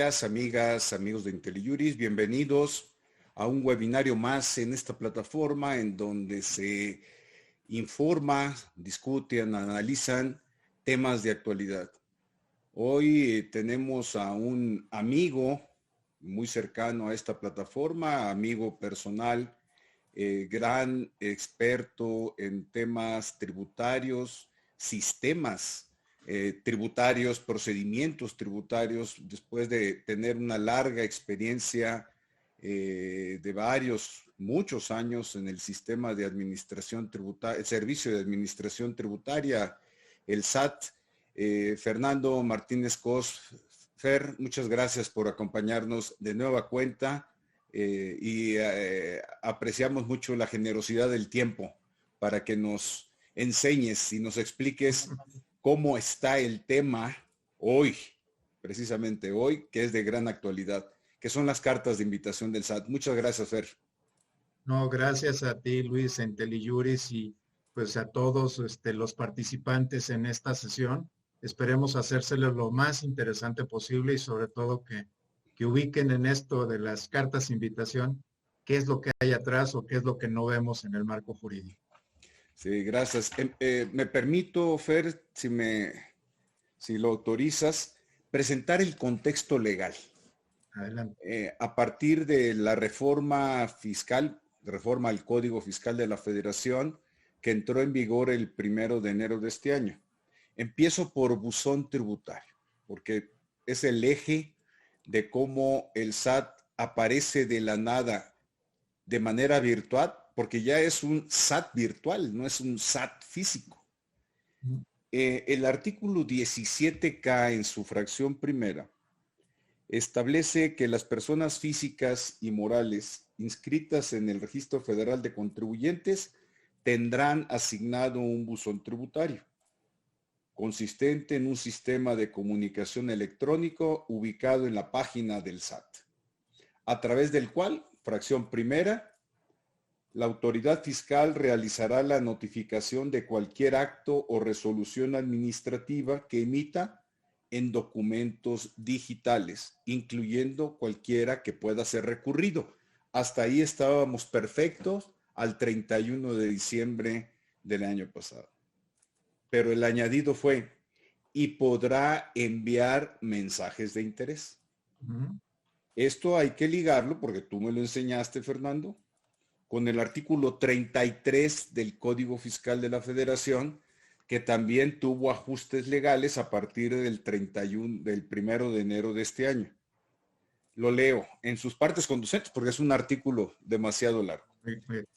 días, amigas, amigos de IntelliJuris. Bienvenidos a un webinario más en esta plataforma en donde se informa, discuten, analizan temas de actualidad. Hoy tenemos a un amigo muy cercano a esta plataforma, amigo personal, gran experto en temas tributarios, sistemas tributarios, procedimientos tributarios, después de tener una larga experiencia de muchos años en el sistema de administración tributaria, el servicio de administración tributaria, el SAT. Fernando Martínez Cos. Fer, muchas gracias por acompañarnos de nueva cuenta y apreciamos mucho la generosidad del tiempo para que nos enseñes y nos expliques cómo está el tema hoy, precisamente hoy, que es de gran actualidad, que son las cartas de invitación del SAT. Muchas gracias, Fer. No, gracias a ti, Luis, en IntelliJuris y pues a todos los participantes en esta sesión. Esperemos hacérselos lo más interesante posible y sobre todo que ubiquen en esto de las cartas de invitación, qué es lo que hay atrás o qué es lo que no vemos en el marco jurídico. Sí, gracias. Me permito, Fer, si lo autorizas, presentar el contexto legal. Adelante. A partir de la reforma fiscal, reforma al Código Fiscal de la Federación, que entró en vigor el 1 de enero de este año. Empiezo por buzón tributario, porque es el eje de cómo el SAT aparece de la nada de manera virtual, porque ya es un SAT virtual, no es un SAT físico. El artículo 17K en su fracción primera establece que las personas físicas y morales inscritas en el Registro Federal de Contribuyentes tendrán asignado un buzón tributario, consistente en un sistema de comunicación electrónico ubicado en la página del SAT, a través del cual, fracción primera, la autoridad fiscal realizará la notificación de cualquier acto o resolución administrativa que emita en documentos digitales, incluyendo cualquiera que pueda ser recurrido. Hasta ahí estábamos perfectos al 31 de diciembre del año pasado. Pero el añadido fue, y podrá enviar mensajes de interés. Esto hay que ligarlo, porque tú me lo enseñaste, Fernando, con el artículo 33 del Código Fiscal de la Federación, que también tuvo ajustes legales a partir del 1 de enero de este año. Lo leo en sus partes conducentes porque es un artículo demasiado largo.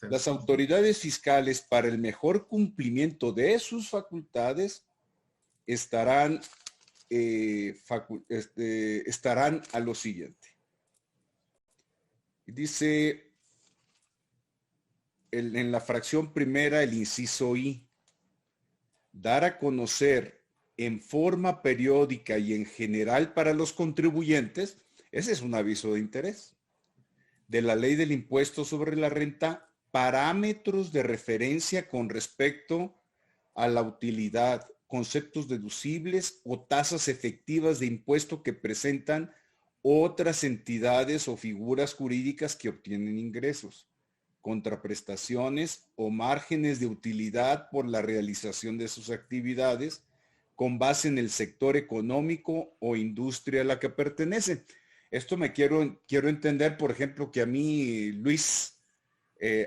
Las autoridades fiscales, para el mejor cumplimiento de sus facultades, estarán a lo siguiente. Dice en la fracción primera, el inciso I, dar a conocer en forma periódica y en general para los contribuyentes, ese es un aviso de interés, de la ley del impuesto sobre la renta, parámetros de referencia con respecto a la utilidad, conceptos deducibles o tasas efectivas de impuesto que presentan otras entidades o figuras jurídicas que obtienen ingresos, contraprestaciones o márgenes de utilidad por la realización de sus actividades con base en el sector económico o industria a la que pertenecen. Esto quiero entender, por ejemplo, que a mí, Luis,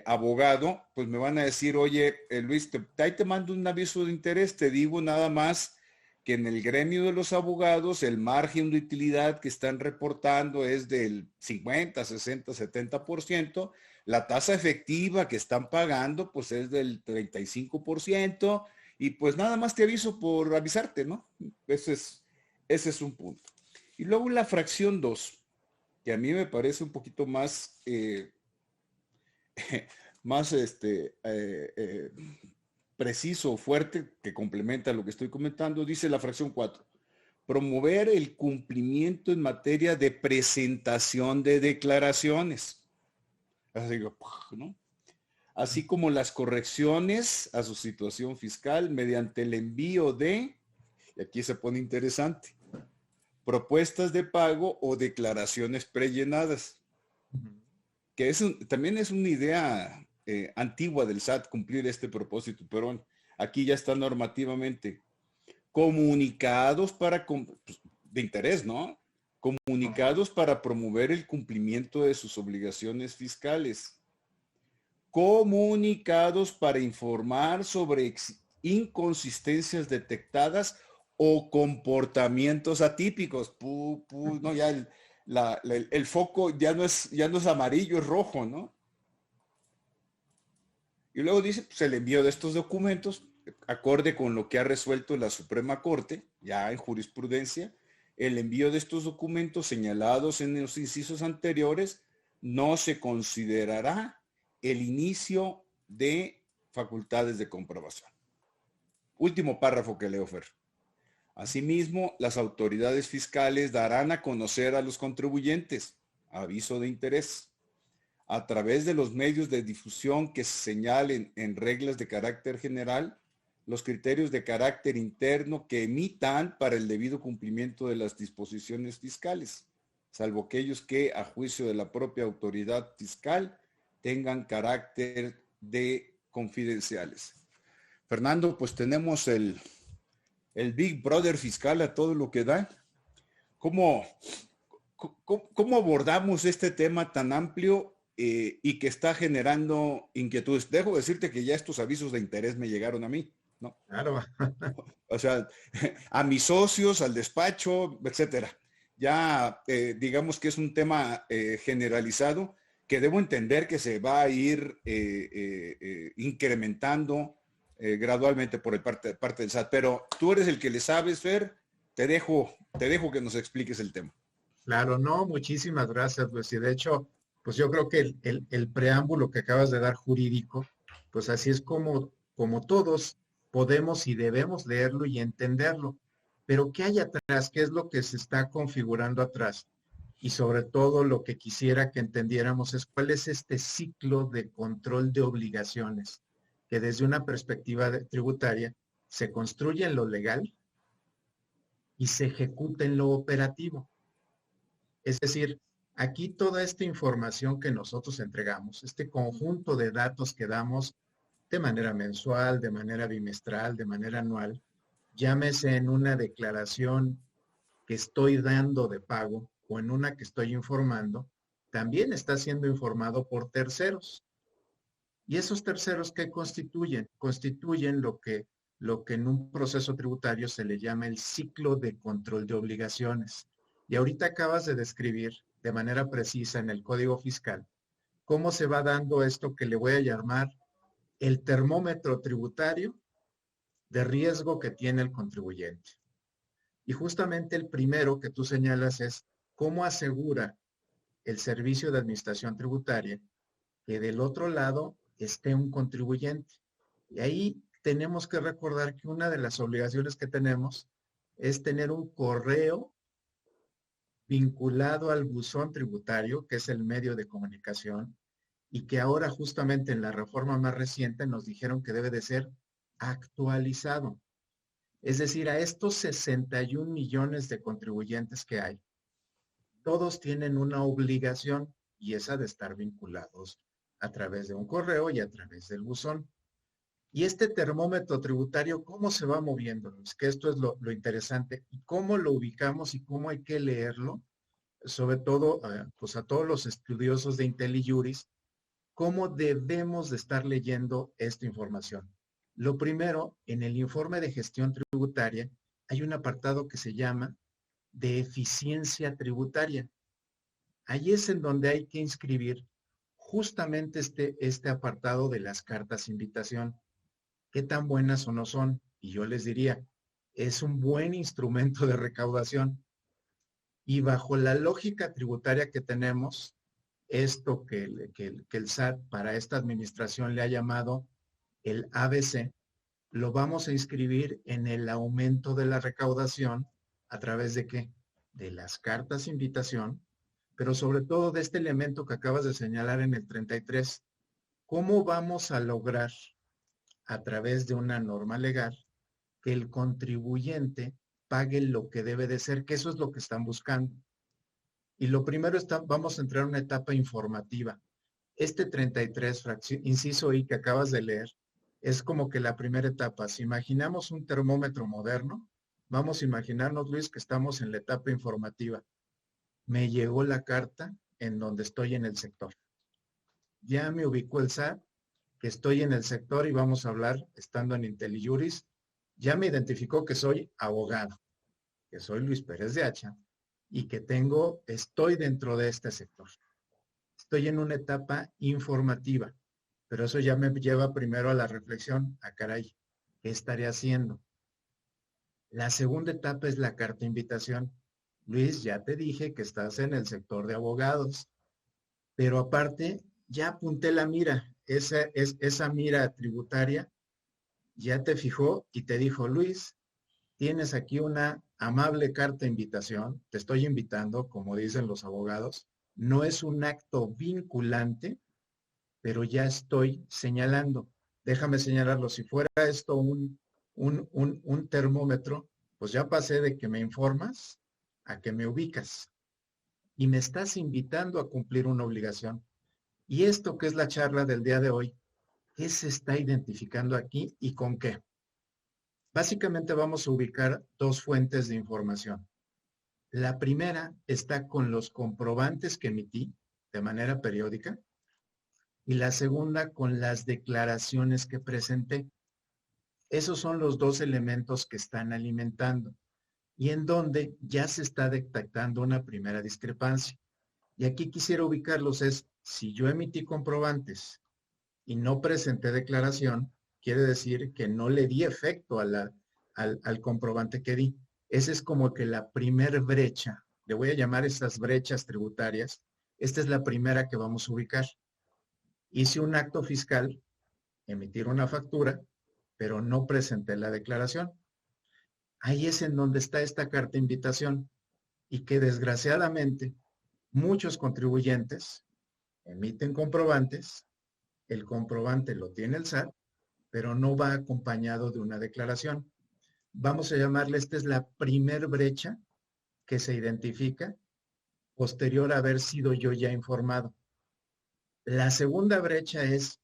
abogado, pues me van a decir, oye, Luis, ahí te mando un aviso de interés, te digo nada más que en el gremio de los abogados el margen de utilidad que están reportando es del 50, 60, 70%, la tasa efectiva que están pagando pues es del 35%, y pues nada más te aviso por avisarte, ¿no? Ese es un punto. Y luego la fracción 2, que a mí me parece un poquito más, preciso, fuerte, que complementa lo que estoy comentando, dice la fracción 4, promover el cumplimiento en materia de presentación de declaraciones. ¿No? Así como las correcciones a su situación fiscal mediante el envío de, y aquí se pone interesante, propuestas de pago o declaraciones prellenadas, que también es una idea antigua del SAT cumplir este propósito, pero bueno, aquí ya está normativamente. Comunicados pues, de interés, ¿no? Comunicados para promover el cumplimiento de sus obligaciones fiscales. Comunicados para informar sobre inconsistencias detectadas o comportamientos atípicos. No, ya el foco ya no es amarillo, es rojo, ¿no? Y luego dice, pues el envío de estos documentos, acorde con lo que ha resuelto la Suprema Corte, ya en jurisprudencia, el envío de estos documentos señalados en los incisos anteriores no se considerará el inicio de facultades de comprobación. Último párrafo que leo, Fer. Asimismo, las autoridades fiscales darán a conocer a los contribuyentes aviso de interés a través de los medios de difusión que se señalen en reglas de carácter general, los criterios de carácter interno que emitan para el debido cumplimiento de las disposiciones fiscales, salvo aquellos que, a juicio de la propia autoridad fiscal, tengan carácter de confidenciales. Fernando, pues tenemos el Big Brother fiscal a todo lo que da. ¿Cómo abordamos este tema tan amplio y que está generando inquietudes? Dejo decirte que ya estos avisos de interés me llegaron a mí, ¿no? Claro. O sea, a mis socios, al despacho, etcétera. Ya digamos que es un tema generalizado que debo entender que se va a ir incrementando gradualmente por parte del SAT. Pero tú eres el que le sabes, Fer, te dejo que nos expliques el tema. Claro, no, muchísimas gracias, pues, y de hecho, pues yo creo que el preámbulo que acabas de dar jurídico, pues así es como todos podemos y debemos leerlo y entenderlo. Pero ¿qué hay atrás? ¿Qué es lo que se está configurando atrás? Y sobre todo lo que quisiera que entendiéramos es cuál es este ciclo de control de obligaciones, que desde una perspectiva tributaria se construye en lo legal y se ejecuta en lo operativo. Es decir, aquí toda esta información que nosotros entregamos, este conjunto de datos que damos de manera mensual, de manera bimestral, de manera anual, llámese en una declaración que estoy dando de pago o en una que estoy informando, también está siendo informado por terceros. ¿Y esos terceros qué constituyen? Constituyen lo que en un proceso tributario se le llama el ciclo de control de obligaciones. Y ahorita acabas de describir de manera precisa en el Código Fiscal cómo se va dando esto que le voy a llamar el termómetro tributario de riesgo que tiene el contribuyente. Y justamente el primero que tú señalas es cómo asegura el Servicio de Administración Tributaria que del otro lado esté un contribuyente. Y ahí tenemos que recordar que una de las obligaciones que tenemos es tener un correo vinculado al buzón tributario, que es el medio de comunicación, y que ahora justamente en la reforma más reciente nos dijeron que debe de ser actualizado. Es decir, a estos 61 millones de contribuyentes que hay, todos tienen una obligación y esa de estar vinculados a través de un correo y a través del buzón. Y este termómetro tributario, ¿cómo se va moviendo? Es que esto es lo interesante. ¿Y cómo lo ubicamos y cómo hay que leerlo? Sobre todo, pues a todos los estudiosos de IntelliJuris, ¿cómo debemos de estar leyendo esta información? Lo primero, en el informe de gestión tributaria, hay un apartado que se llama de eficiencia tributaria. Ahí es en donde hay que inscribir justamente este apartado de las cartas invitación. ¿Qué tan buenas o no son? Y yo les diría, es un buen instrumento de recaudación. Y bajo la lógica tributaria que tenemos, esto que el SAT para esta administración le ha llamado el ABC, lo vamos a inscribir en el aumento de la recaudación a través de qué? De las cartas invitación, pero sobre todo de este elemento que acabas de señalar en el 33. ¿Cómo vamos a lograr, a través de una norma legal, que el contribuyente pague lo que debe de ser, que eso es lo que están buscando. Y lo primero vamos a entrar en una etapa informativa. Este 33, inciso I que acabas de leer, es como que la primera etapa. Si imaginamos un termómetro moderno, vamos a imaginarnos, Luis, que estamos en la etapa informativa. Me llegó la carta en donde estoy en el sector. Ya me ubicó el SAT, que estoy en el sector y vamos a hablar, estando en IntelliJuris, ya me identificó que soy abogado, que soy Luis Pérez de Hacha y que estoy dentro de este sector. Estoy en una etapa informativa, pero eso ya me lleva primero a la reflexión, caray, ¿qué estaré haciendo? La segunda etapa es la carta de invitación. Luis, ya te dije que estás en el sector de abogados, pero aparte ya apunté la mira, esa mira tributaria ya te fijó y te dijo, Luis, tienes aquí una amable carta de invitación, te estoy invitando, como dicen los abogados, no es un acto vinculante, pero ya estoy señalando. Déjame señalarlo, si fuera esto un termómetro, pues ya pasé de que me informas a que me ubicas y me estás invitando a cumplir una obligación. Y esto que es la charla del día de hoy, ¿qué se está identificando aquí y con qué? Básicamente vamos a ubicar dos fuentes de información. La primera está con los comprobantes que emití de manera periódica y la segunda con las declaraciones que presenté. Esos son los dos elementos que están alimentando y en donde ya se está detectando una primera discrepancia. Y aquí quisiera ubicarlos si yo emití comprobantes y no presenté declaración, quiere decir que no le di efecto al comprobante que di. Esa es como que la primer brecha, le voy a llamar esas brechas tributarias. Esta es la primera que vamos a ubicar. Hice un acto fiscal, emitir una factura, pero no presenté la declaración. Ahí es en donde está esta carta de invitación y que desgraciadamente muchos contribuyentes emiten comprobantes, el comprobante lo tiene el SAT, pero no va acompañado de una declaración. Vamos a llamarle, esta es la primer brecha que se identifica posterior a haber sido yo ya informado. La segunda brecha es,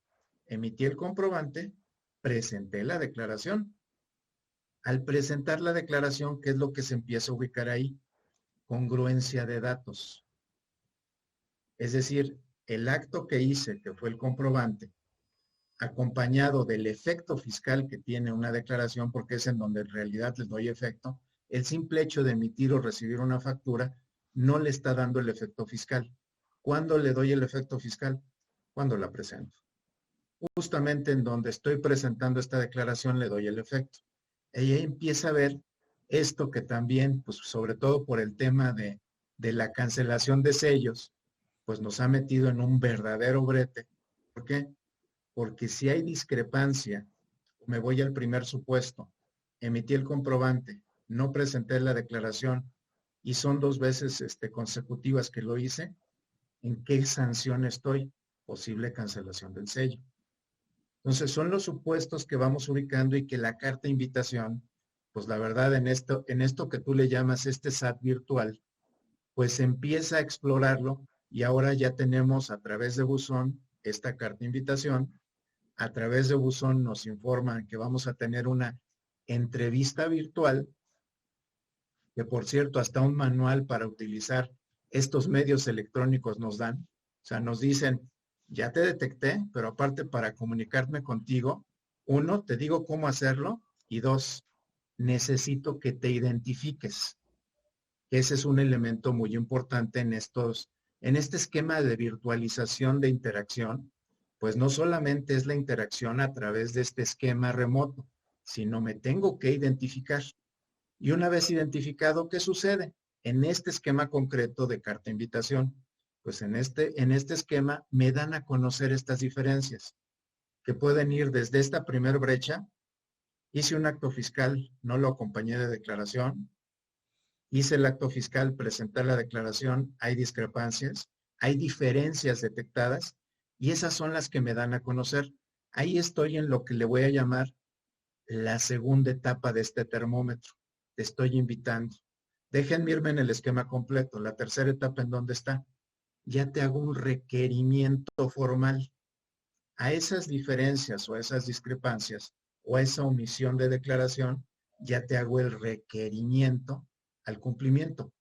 emití el comprobante, presenté la declaración. Al presentar la declaración, ¿qué es lo que se empieza a ubicar ahí? Congruencia de datos. Es decir, el acto que hice, que fue el comprobante, acompañado del efecto fiscal que tiene una declaración, porque es en donde en realidad les doy efecto, el simple hecho de emitir o recibir una factura no le está dando el efecto fiscal. ¿Cuándo le doy el efecto fiscal? Cuando la presento. Justamente en donde estoy presentando esta declaración le doy el efecto. Y ahí empieza a ver esto que también, pues sobre todo por el tema de la cancelación de sellos, pues nos ha metido en un verdadero brete. ¿Por qué? Porque si hay discrepancia, me voy al primer supuesto, emití el comprobante, no presenté la declaración y son 2 veces consecutivas que lo hice, ¿en qué sanción estoy? Posible cancelación del sello. Entonces son los supuestos que vamos ubicando y que la carta de invitación, pues la verdad en esto que tú le llamas este SAT virtual, pues empieza a explorarlo y ahora ya tenemos a través de buzón esta carta de invitación. A través de buzón nos informan que vamos a tener una entrevista virtual, que por cierto hasta un manual para utilizar estos medios electrónicos nos dan. O sea, nos dicen, ya te detecté, pero aparte para comunicarme contigo, 1, te digo cómo hacerlo y 2, necesito que te identifiques. Ese es un elemento muy importante en este esquema de virtualización de interacción, pues no solamente es la interacción a través de este esquema remoto, sino me tengo que identificar. Y una vez identificado, ¿qué sucede? En este esquema concreto de carta invitación, pues en este esquema me dan a conocer estas diferencias, que pueden ir desde esta primer brecha, hice un acto fiscal, no lo acompañé de declaración, hice el acto fiscal, presenté la declaración, hay discrepancias, hay diferencias detectadas y esas son las que me dan a conocer. Ahí estoy en lo que le voy a llamar la segunda etapa de este termómetro. te estoy invitando. Déjenme irme en el esquema completo. La tercera etapa, ¿en dónde está? Ya te hago un requerimiento formal. A esas diferencias o a esas discrepancias o a esa omisión de declaración, ya te hago el requerimiento al cumplimiento.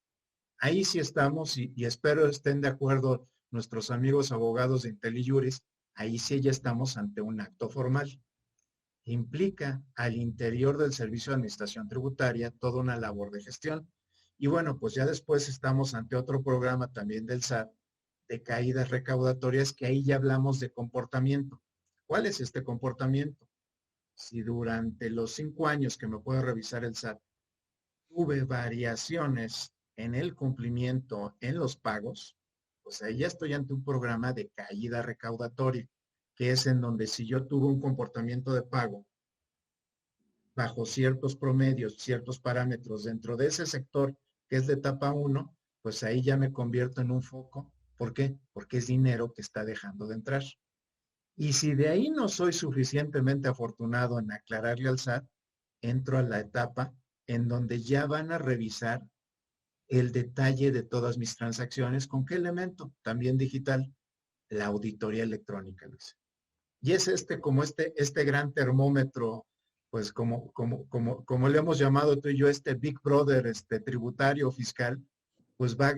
Ahí sí estamos y espero estén de acuerdo nuestros amigos abogados de IntelliJuris, ahí sí ya estamos ante un acto formal. Implica al interior del Servicio de Administración Tributaria toda una labor de gestión. Y bueno, pues ya después estamos ante otro programa también del SAT de caídas recaudatorias, que ahí ya hablamos de comportamiento. ¿Cuál es este comportamiento? Si durante los 5 años que me puede revisar el SAT tuve variaciones en el cumplimiento en los pagos, pues ahí ya estoy ante un programa de caída recaudatoria, que es en donde si yo tuve un comportamiento de pago bajo ciertos promedios, ciertos parámetros dentro de ese sector que es de etapa 1, pues ahí ya me convierto en un foco. ¿Por qué? Porque es dinero que está dejando de entrar. Y si de ahí no soy suficientemente afortunado en aclararle al SAT, entro a la etapa en donde ya van a revisar el detalle de todas mis transacciones. ¿Con qué elemento? También digital, la auditoría electrónica, Luis. Y es este gran termómetro, pues como le hemos llamado tú y yo, este Big Brother, tributario fiscal, pues va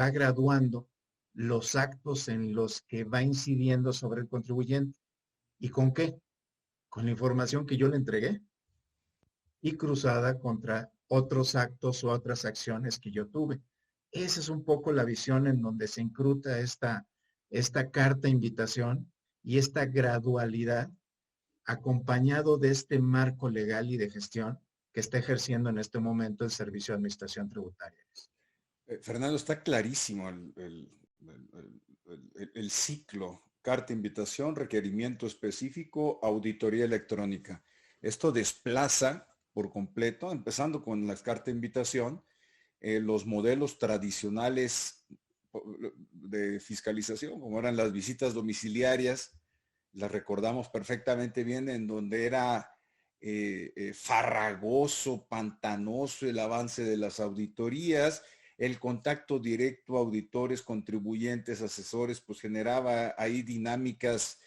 graduando los actos en los que va incidiendo sobre el contribuyente. ¿Y con qué? Con la información que yo le entregué y cruzada contra otros actos o otras acciones que yo tuve. Esa es un poco la visión en donde se incruta esta carta invitación y esta gradualidad acompañado de este marco legal y de gestión que está ejerciendo en este momento el Servicio de Administración Tributaria. Fernando, está clarísimo el ciclo: carta invitación, requerimiento específico, auditoría electrónica. Esto desplaza por completo, empezando con la carta invitación, los modelos tradicionales de fiscalización, como eran las visitas domiciliarias. Las recordamos perfectamente bien, en donde era farragoso, pantanoso el avance de las auditorías, el contacto directo a auditores, contribuyentes, asesores, pues generaba ahí dinámicas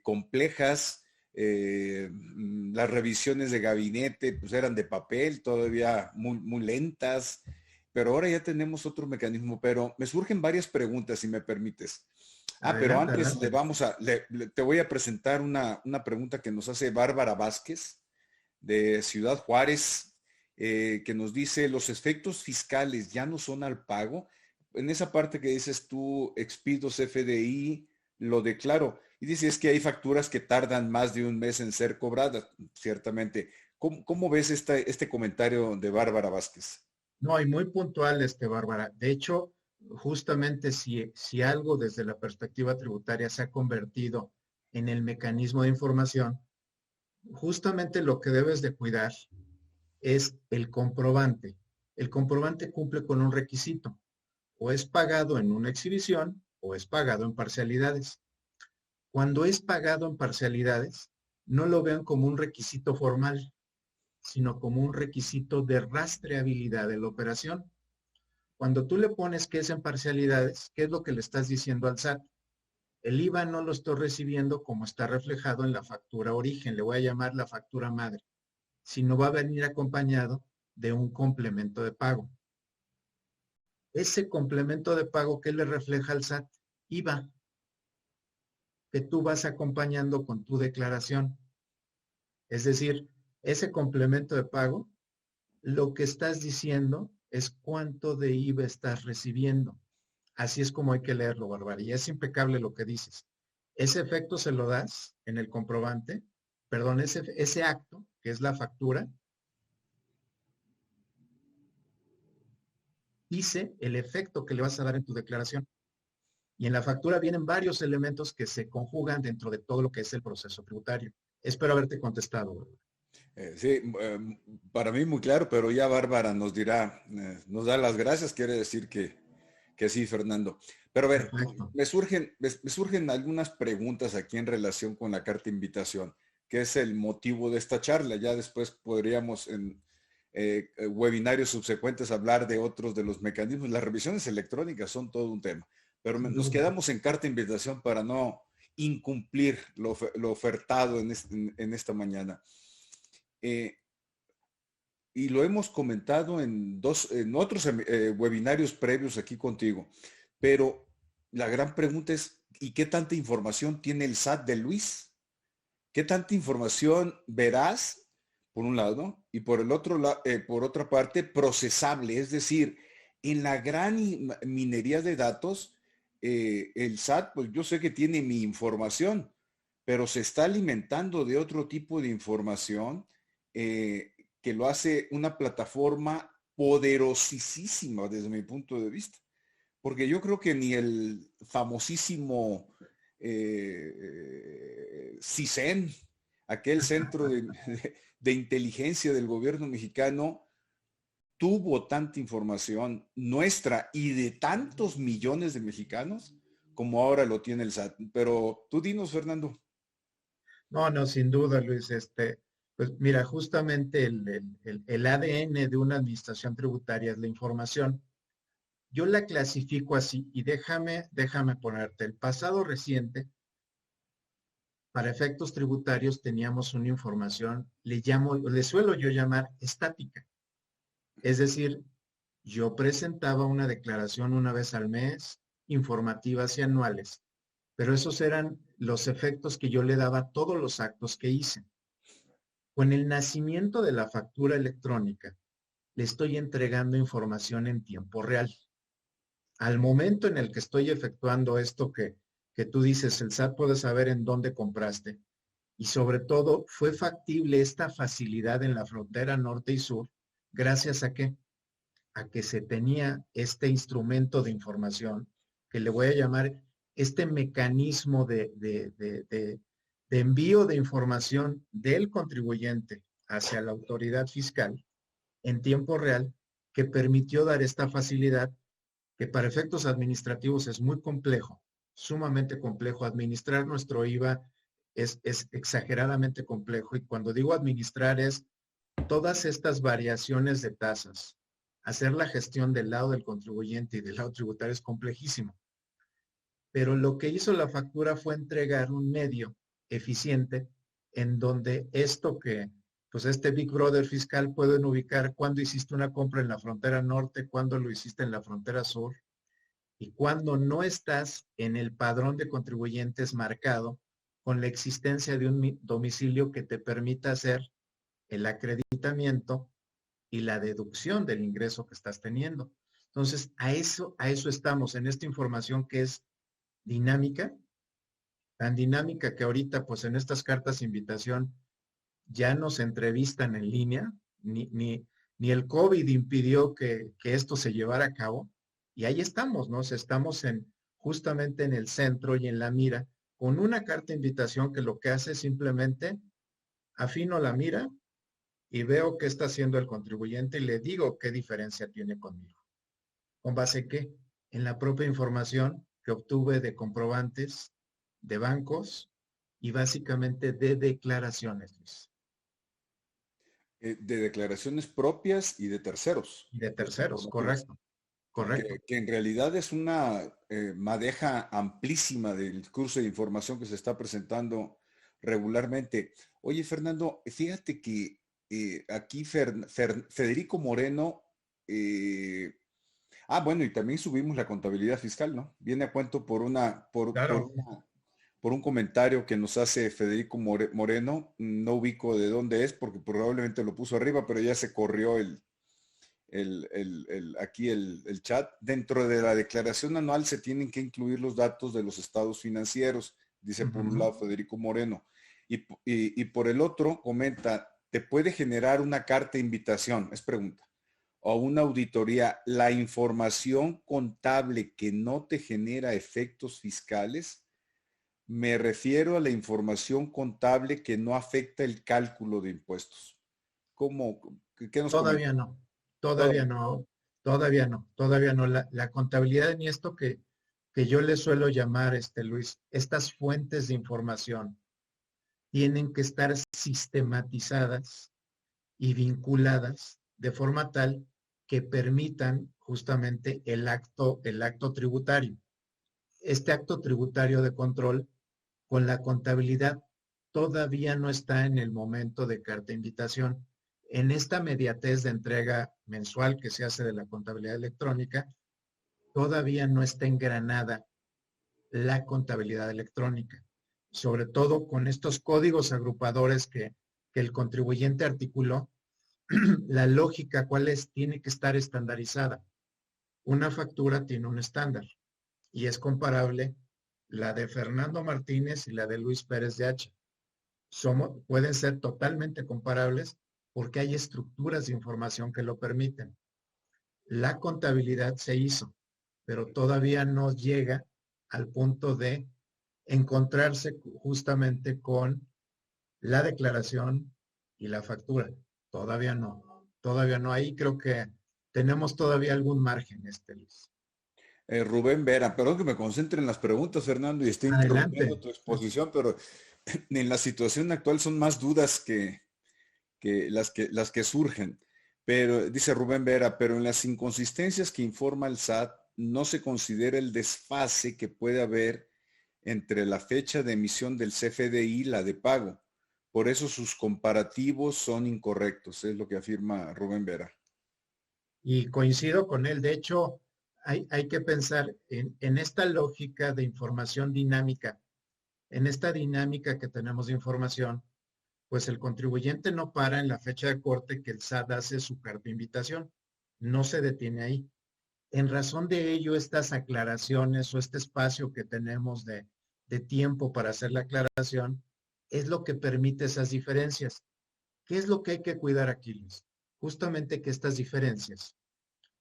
complejas. Las revisiones de gabinete pues eran de papel, todavía muy lentas, pero ahora ya tenemos otro mecanismo. Pero me surgen varias preguntas, si me permites. Pero Adelante, antes adelante. te voy a presentar una pregunta que nos hace Bárbara Vázquez de Ciudad Juárez, que nos dice: los efectos fiscales ya no son al pago. En esa parte que dices tú, expidos FDI, lo declaro. Y dices que hay facturas que tardan más de un mes en ser cobradas, ciertamente. ¿Cómo ves este comentario de Bárbara Vázquez? No, y muy puntual, Bárbara. De hecho, justamente si algo desde la perspectiva tributaria se ha convertido en el mecanismo de información, justamente lo que debes de cuidar es el comprobante. El comprobante cumple con un requisito: o es pagado en una exhibición o es pagado en parcialidades. Cuando es pagado en parcialidades, no lo vean como un requisito formal, sino como un requisito de rastreabilidad de la operación. Cuando tú le pones que es en parcialidades, ¿qué es lo que le estás diciendo al SAT? El IVA no lo estoy recibiendo como está reflejado en la factura origen, le voy a llamar la factura madre, sino va a venir acompañado de un complemento de pago. Ese complemento de pago, ¿qué le refleja al SAT? IVA, que tú vas acompañando con tu declaración. Es decir, ese complemento de pago, lo que estás diciendo es cuánto de IVA estás recibiendo. Así es como hay que leerlo, Bárbara. Y es impecable lo que dices. Ese efecto se lo das en el comprobante, perdón, ese acto, que es la factura, dice el efecto que le vas a dar en tu declaración. Y en la factura vienen varios elementos que se conjugan dentro de todo lo que es el proceso tributario. Espero haberte contestado, Bárbara. Sí, para mí muy claro, pero ya Bárbara nos dirá, nos da las gracias, quiere decir que sí, Fernando. Pero a ver, Perfecto. me surgen algunas preguntas aquí en relación con la carta de invitación, que es el motivo de esta charla. Ya después podríamos webinarios subsecuentes hablar de otros de los mecanismos. Las revisiones electrónicas son todo un tema, pero nos quedamos en carta de invitación para no incumplir lo ofertado en esta mañana. Y lo hemos comentado en otros webinarios previos aquí contigo, pero la gran pregunta es, ¿y qué tanta información tiene el SAT de Luis? ¿Qué tanta información verás, por un lado, y por el otro por otra parte, procesable? Es decir, en la gran minería de datos, el SAT, pues yo sé que tiene mi información, pero se está alimentando de otro tipo de información que lo hace una plataforma poderosísima desde mi punto de vista. Porque yo creo que ni el famosísimo CISEN, aquel centro de inteligencia del gobierno mexicano, tuvo tanta información nuestra y de tantos millones de mexicanos como ahora lo tiene el SAT. Pero tú dinos, Fernando. No, sin duda, Luis. Pues mira, justamente el ADN de una administración tributaria es la información. Yo la clasifico así y déjame ponerte. El pasado reciente, para efectos tributarios, teníamos una información, le suelo yo llamar estática. Es decir, yo presentaba una declaración una vez al mes, informativas y anuales, pero esos eran los efectos que yo le daba a todos los actos que hice. Con el nacimiento de la factura electrónica, le estoy entregando información en tiempo real. Al momento en el que estoy efectuando esto que tú dices, el SAT puede saber en dónde compraste. Y sobre todo, fue factible esta facilidad en la frontera norte y sur, gracias a que se tenía este instrumento de información, que le voy a llamar este mecanismo de envío de información del contribuyente hacia la autoridad fiscal en tiempo real, que permitió dar esta facilidad que para efectos administrativos es muy complejo, sumamente complejo. Administrar nuestro IVA es exageradamente complejo, y cuando digo administrar es todas estas variaciones de tasas. Hacer la gestión del lado del contribuyente y del lado tributario es complejísimo. Pero lo que hizo la factura fue entregar un medio eficiente en donde pues este Big Brother fiscal pueden ubicar cuándo hiciste una compra en la frontera norte, cuándo lo hiciste en la frontera sur, y cuándo no estás en el padrón de contribuyentes marcado con la existencia de un domicilio que te permita hacer el acreditamiento y la deducción del ingreso que estás teniendo. Entonces, a eso estamos, en esta información que es dinámica, tan dinámica que ahorita, pues en estas cartas de invitación, ya nos entrevistan en línea, ni el COVID impidió que esto se llevara a cabo, y ahí estamos, ¿no? Estamos justamente en el centro y en la mira, con una carta de invitación que lo que hace es simplemente afino la mira y veo qué está haciendo el contribuyente y le digo qué diferencia tiene conmigo. ¿Con base en qué? En la propia información que obtuve de comprobantes, de bancos y básicamente de declaraciones, Luis. De declaraciones propias y de terceros. Y de terceros, correcto. Correcto. Que en realidad es una madeja amplísima del curso de información que se está presentando regularmente. Oye, Fernando, fíjate que aquí Federico Moreno, bueno, y también subimos la contabilidad fiscal, ¿no? Viene a cuento Claro. por un comentario que nos hace Federico Moreno. No ubico de dónde es porque probablemente lo puso arriba, pero ya se corrió aquí el chat. Dentro de la declaración anual se tienen que incluir los datos de los estados financieros, dice por un lado Federico Moreno. Y por el otro comenta, te puede generar una carta de invitación, es pregunta, o una auditoría, la información contable que no te genera efectos fiscales. Me refiero a la información contable que no afecta el cálculo de impuestos. ¿Cómo? ¿Qué nos Todavía comenta? no, todavía no, todavía no, todavía no. La contabilidad en esto que yo le suelo llamar, Luis, estas fuentes de información tienen que estar sistematizadas y vinculadas de forma tal que permitan justamente el acto tributario. Este acto tributario de control con la contabilidad todavía no está en el momento de carta invitación. En esta mediatez de entrega mensual que se hace de la contabilidad electrónica, todavía no está engranada la contabilidad electrónica, sobre todo con estos códigos agrupadores que el contribuyente articuló. La lógica, ¿cuál es? Tiene que estar estandarizada. Una factura tiene un estándar y es comparable la de Fernando Martínez y la de Luis Pérez de H. Pueden ser totalmente comparables porque hay estructuras de información que lo permiten. La contabilidad se hizo, pero todavía no llega al punto de encontrarse justamente con la declaración y la factura. Todavía no, todavía no. Ahí creo que tenemos todavía algún margen, Luis. Rubén Vera, perdón que me concentre en las preguntas, Fernando, y esté interrumpiendo Adelante. tu exposición, pero en la situación actual son más dudas que las que surgen. Pero dice Rubén Vera, pero en las inconsistencias que informa el SAT no se considera el desfase que puede haber entre la fecha de emisión del CFDI y la de pago. Por eso sus comparativos son incorrectos, es lo que afirma Rubén Vera. Y coincido con él. De hecho, hay que pensar en esta lógica de información dinámica, en esta dinámica que tenemos de información, pues el contribuyente no para en la fecha de corte que el SAT hace su carta de invitación. No se detiene ahí. En razón de ello, estas aclaraciones o este espacio que tenemos de tiempo para hacer la aclaración es lo que permite esas diferencias. ¿Qué es lo que hay que cuidar aquí, Luis? Justamente que estas diferencias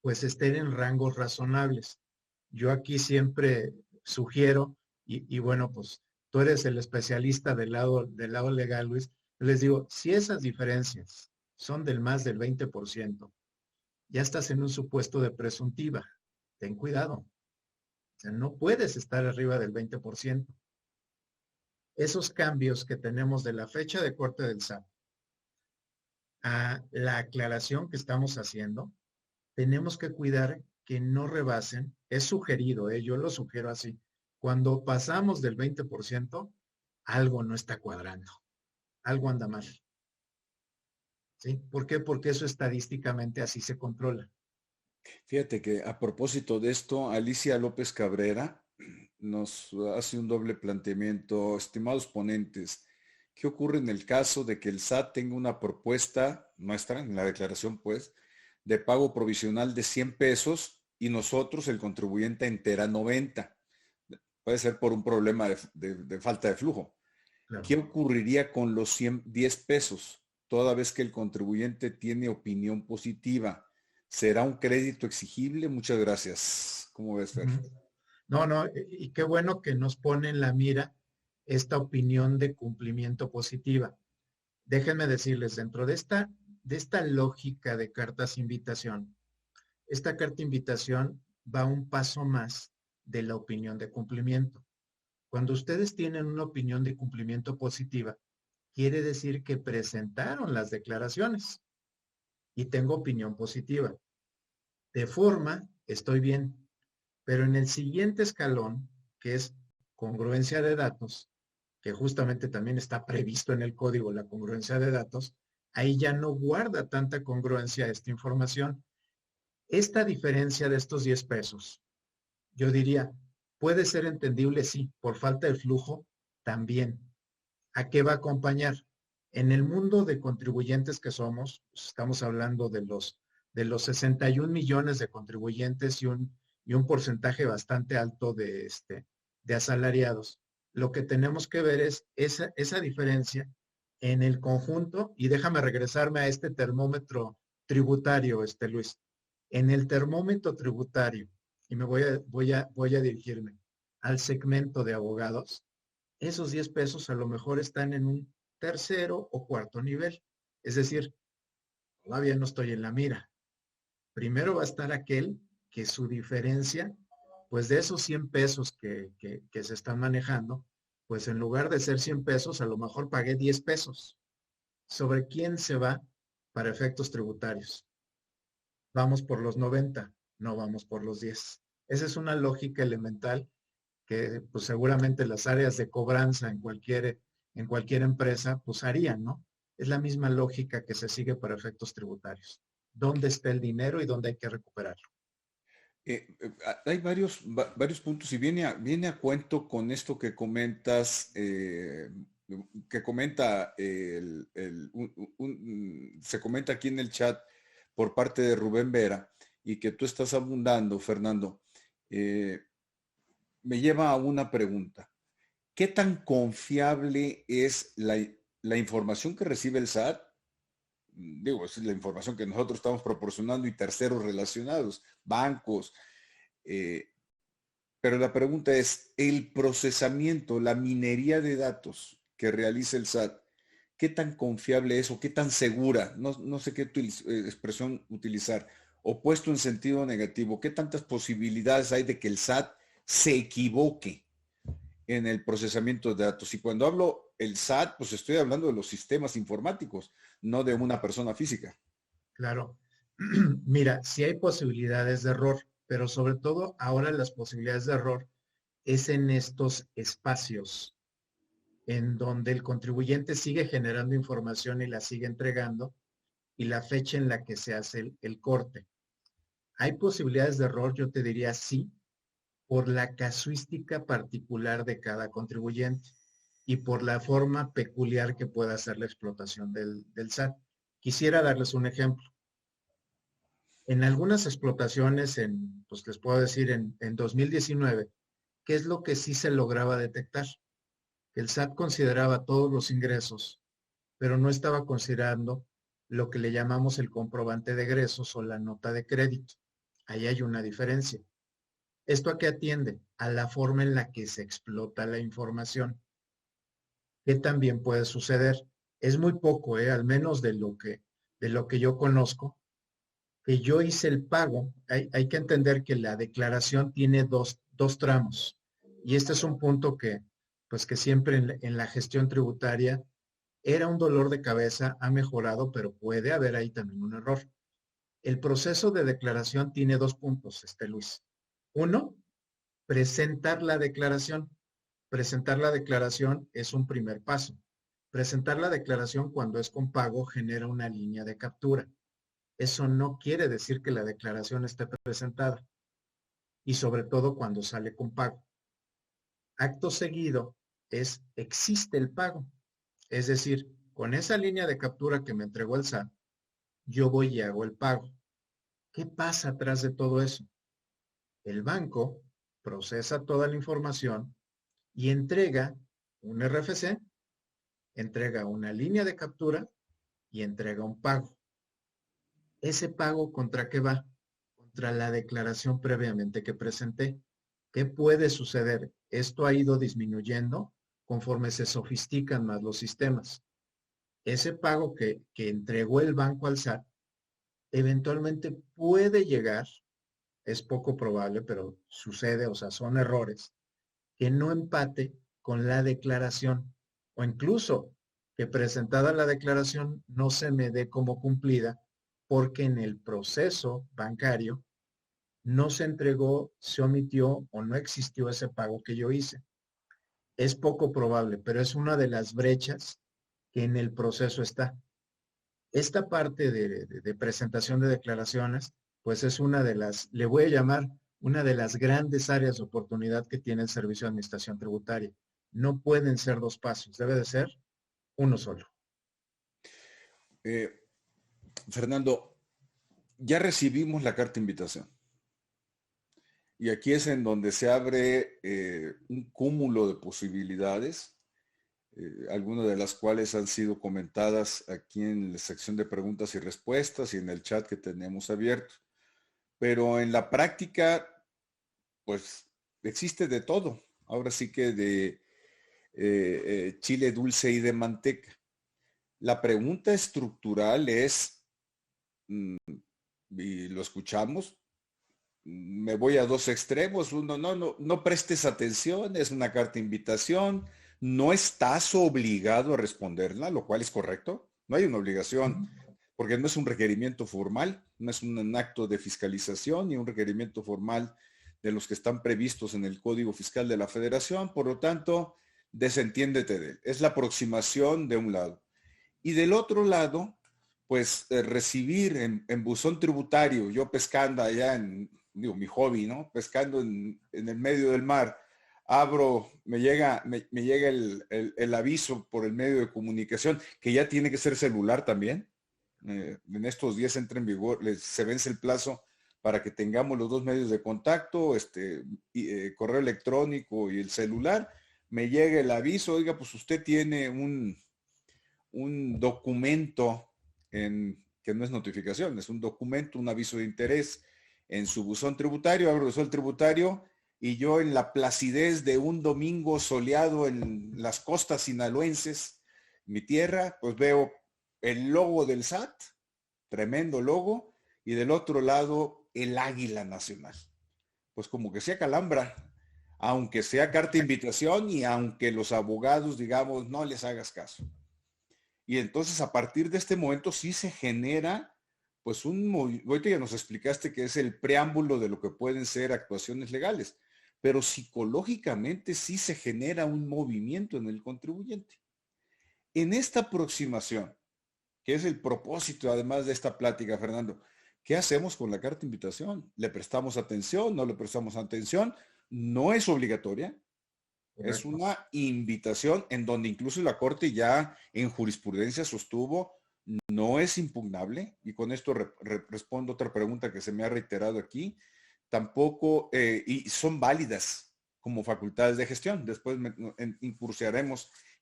pues estén en rangos razonables. Yo aquí siempre sugiero, y bueno, pues tú eres el especialista del lado legal, Luis, les digo, si esas diferencias son del más del 20%, ya estás en un supuesto de presuntiva. Ten cuidado. O sea, no puedes estar arriba del 20%. Esos cambios que tenemos de la fecha de corte del SAT a la aclaración que estamos haciendo, tenemos que cuidar que no rebasen, es sugerido, yo lo sugiero así, cuando pasamos del 20%, algo no está cuadrando, algo anda mal. ¿Sí? ¿Por qué? Porque eso estadísticamente así se controla. Fíjate que a propósito de esto, Alicia López Cabrera nos hace un doble planteamiento. Estimados ponentes, ¿qué ocurre en el caso de que el SAT tenga una propuesta nuestra, en la declaración pues, de pago provisional de 100 pesos y nosotros, el contribuyente, entera 90? Puede ser por un problema de falta de flujo. Claro. ¿Qué ocurriría con los 10 pesos, toda vez que el contribuyente tiene opinión positiva? ¿Será un crédito exigible? Muchas gracias. ¿Cómo ves, Fer? No, no, y qué bueno que nos pone en la mira esta opinión de cumplimiento positiva. Déjenme decirles, dentro de esta lógica de cartas invitación, esta carta invitación va un paso más de la opinión de cumplimiento. Cuando ustedes tienen una opinión de cumplimiento positiva, quiere decir que presentaron las declaraciones y tengo opinión positiva. De forma, estoy bien, pero en el siguiente escalón, que es congruencia de datos, que justamente también está previsto en el código la congruencia de datos, ahí ya no guarda tanta congruencia esta información. Esta diferencia de estos 10 pesos, yo diría, puede ser entendible, sí, por falta de flujo, también. ¿A qué va a acompañar? En el mundo de contribuyentes que somos, pues estamos hablando de los 61 millones de contribuyentes y un porcentaje bastante alto de asalariados. Lo que tenemos que ver es esa diferencia en el conjunto, y déjame regresarme a este termómetro tributario, Luis. En el termómetro tributario, y me voy a dirigirme al segmento de abogados, esos 10 pesos a lo mejor están en un tercero o cuarto nivel. Es decir, todavía no estoy en la mira. Primero va a estar aquel que su diferencia, pues de esos 100 pesos que se están manejando, pues en lugar de ser 100 pesos, a lo mejor pagué 10 pesos. ¿Sobre quién se va para efectos tributarios? vamos por los 90, no vamos por los 10. Esa es una lógica elemental que pues seguramente las áreas de cobranza en cualquier empresa pues harían, ¿no? Es la misma lógica que se sigue para efectos tributarios. ¿Dónde está el dinero y dónde hay que recuperarlo? Hay varios puntos y viene a cuento con esto que comentas, que comenta se comenta aquí en el chat por parte de Rubén Vera y que tú estás abundando, Fernando. eh, Me lleva a una pregunta. ¿Qué tan confiable es la información que recibe el SAT? Digo, es la información que nosotros estamos proporcionando y terceros relacionados, bancos. eh, pero la pregunta es, el procesamiento, la minería de datos que realiza el SAT, ¿qué tan confiable es o qué tan segura? No sé qué expresión utilizar. O puesto en sentido negativo, ¿qué tantas posibilidades hay de que el SAT se equivoque en el procesamiento de datos? Y cuando hablo el SAT, pues estoy hablando de los sistemas informáticos, no de una persona física. Claro. Mira, sí hay posibilidades de error, pero sobre todo ahora las posibilidades de error es en estos espacios en donde el contribuyente sigue generando información y la sigue entregando y la fecha en la que se hace el corte. ¿Hay posibilidades de error? Yo te diría sí, por la casuística particular de cada contribuyente y por la forma peculiar que pueda ser la explotación del SAT. Quisiera darles un ejemplo. En algunas explotaciones, pues les puedo decir, en 2019, ¿qué es lo que sí se lograba detectar? Que el SAT consideraba todos los ingresos, pero no estaba considerando lo que le llamamos el comprobante de egresos o la nota de crédito. Ahí hay una diferencia. ¿Esto a qué atiende? A la forma en la que se explota la información. ¿Qué también puede suceder? Es muy poco, al menos de lo que yo conozco, que yo hice el pago. Hay que entender que la declaración tiene dos tramos. Y este es un punto pues que siempre en la gestión tributaria era un dolor de cabeza, ha mejorado, pero puede haber ahí también un error. El proceso de declaración tiene dos puntos, Luis. Uno, presentar la declaración. Presentar la declaración es un primer paso. Presentar la declaración cuando es con pago genera una línea de captura. Eso no quiere decir que la declaración esté presentada y sobre todo cuando sale con pago. Acto seguido existe el pago. Es decir, con esa línea de captura que me entregó el SAT, yo voy y hago el pago. ¿Qué pasa atrás de todo eso? El banco procesa toda la información y entrega un RFC, entrega una línea de captura y entrega un pago. ¿Ese pago contra qué va? Contra la declaración previamente que presenté. ¿Qué puede suceder? Esto ha ido disminuyendo conforme se sofistican más los sistemas. Ese pago que entregó el banco al SAT eventualmente puede llegar, es poco probable, pero sucede, o sea, son errores, que no empate con la declaración o incluso que presentada la declaración no se me dé como cumplida porque en el proceso bancario no se entregó, se omitió o no existió ese pago que yo hice. Es poco probable, pero es una de las brechas que en el proceso está. Esta parte de presentación de declaraciones, pues es una de las, le voy a llamar, una de las grandes áreas de oportunidad que tiene el Servicio de Administración Tributaria. No pueden ser dos pasos, debe de ser uno solo. Eh, Fernando, ya recibimos la carta de invitación. Y aquí es en donde se abre un cúmulo de posibilidades, algunas de las cuales han sido comentadas aquí en la sección de preguntas y respuestas y en el chat que tenemos abierto. Pero en la práctica, pues existe de todo. Ahora sí que de chile dulce y de manteca. La pregunta estructural es, y lo escuchamos, me voy a dos extremos. Uno, no prestes atención, es una carta de invitación, no estás obligado a responderla, lo cual es correcto. No hay una obligación porque no es un requerimiento formal, no es un acto de fiscalización ni un requerimiento formal de los que están previstos en el Código Fiscal de la Federación, por lo tanto, desentiéndete de él. Es la aproximación de un lado. Y del otro lado, pues recibir en buzón tributario, yo pescando allá mi hobby, ¿no? Pescando en el medio del mar, me llega el aviso por el medio de comunicación, que ya tiene que ser celular también. En estos días entra en vigor, se vence el plazo para que tengamos los dos medios de contacto, correo electrónico y el celular. Me llega el aviso, oiga, pues usted tiene un documento que no es notificación, es un documento, un aviso de interés en su buzón tributario, abro el buzón tributario y yo en la placidez de un domingo soleado en las costas sinaloenses, mi tierra, pues veo el logo del SAT, tremendo logo, y del otro lado el águila nacional. Pues como que sea calambra, aunque sea carta de invitación y aunque los abogados, digamos, no les hagas caso. Y entonces a partir de este momento sí se genera pues ahorita ya nos explicaste que es el preámbulo de lo que pueden ser actuaciones legales, pero psicológicamente sí se genera un movimiento en el contribuyente. En esta aproximación, que es el propósito además de esta plática, Fernando, ¿qué hacemos con la carta de invitación? ¿Le prestamos atención? ¿No le prestamos atención? No es obligatoria. Correcto. Es una invitación en donde incluso la Corte ya en jurisprudencia sostuvo no es impugnable, y con esto respondo otra pregunta que se me ha reiterado aquí, tampoco, y son válidas como facultades de gestión. Después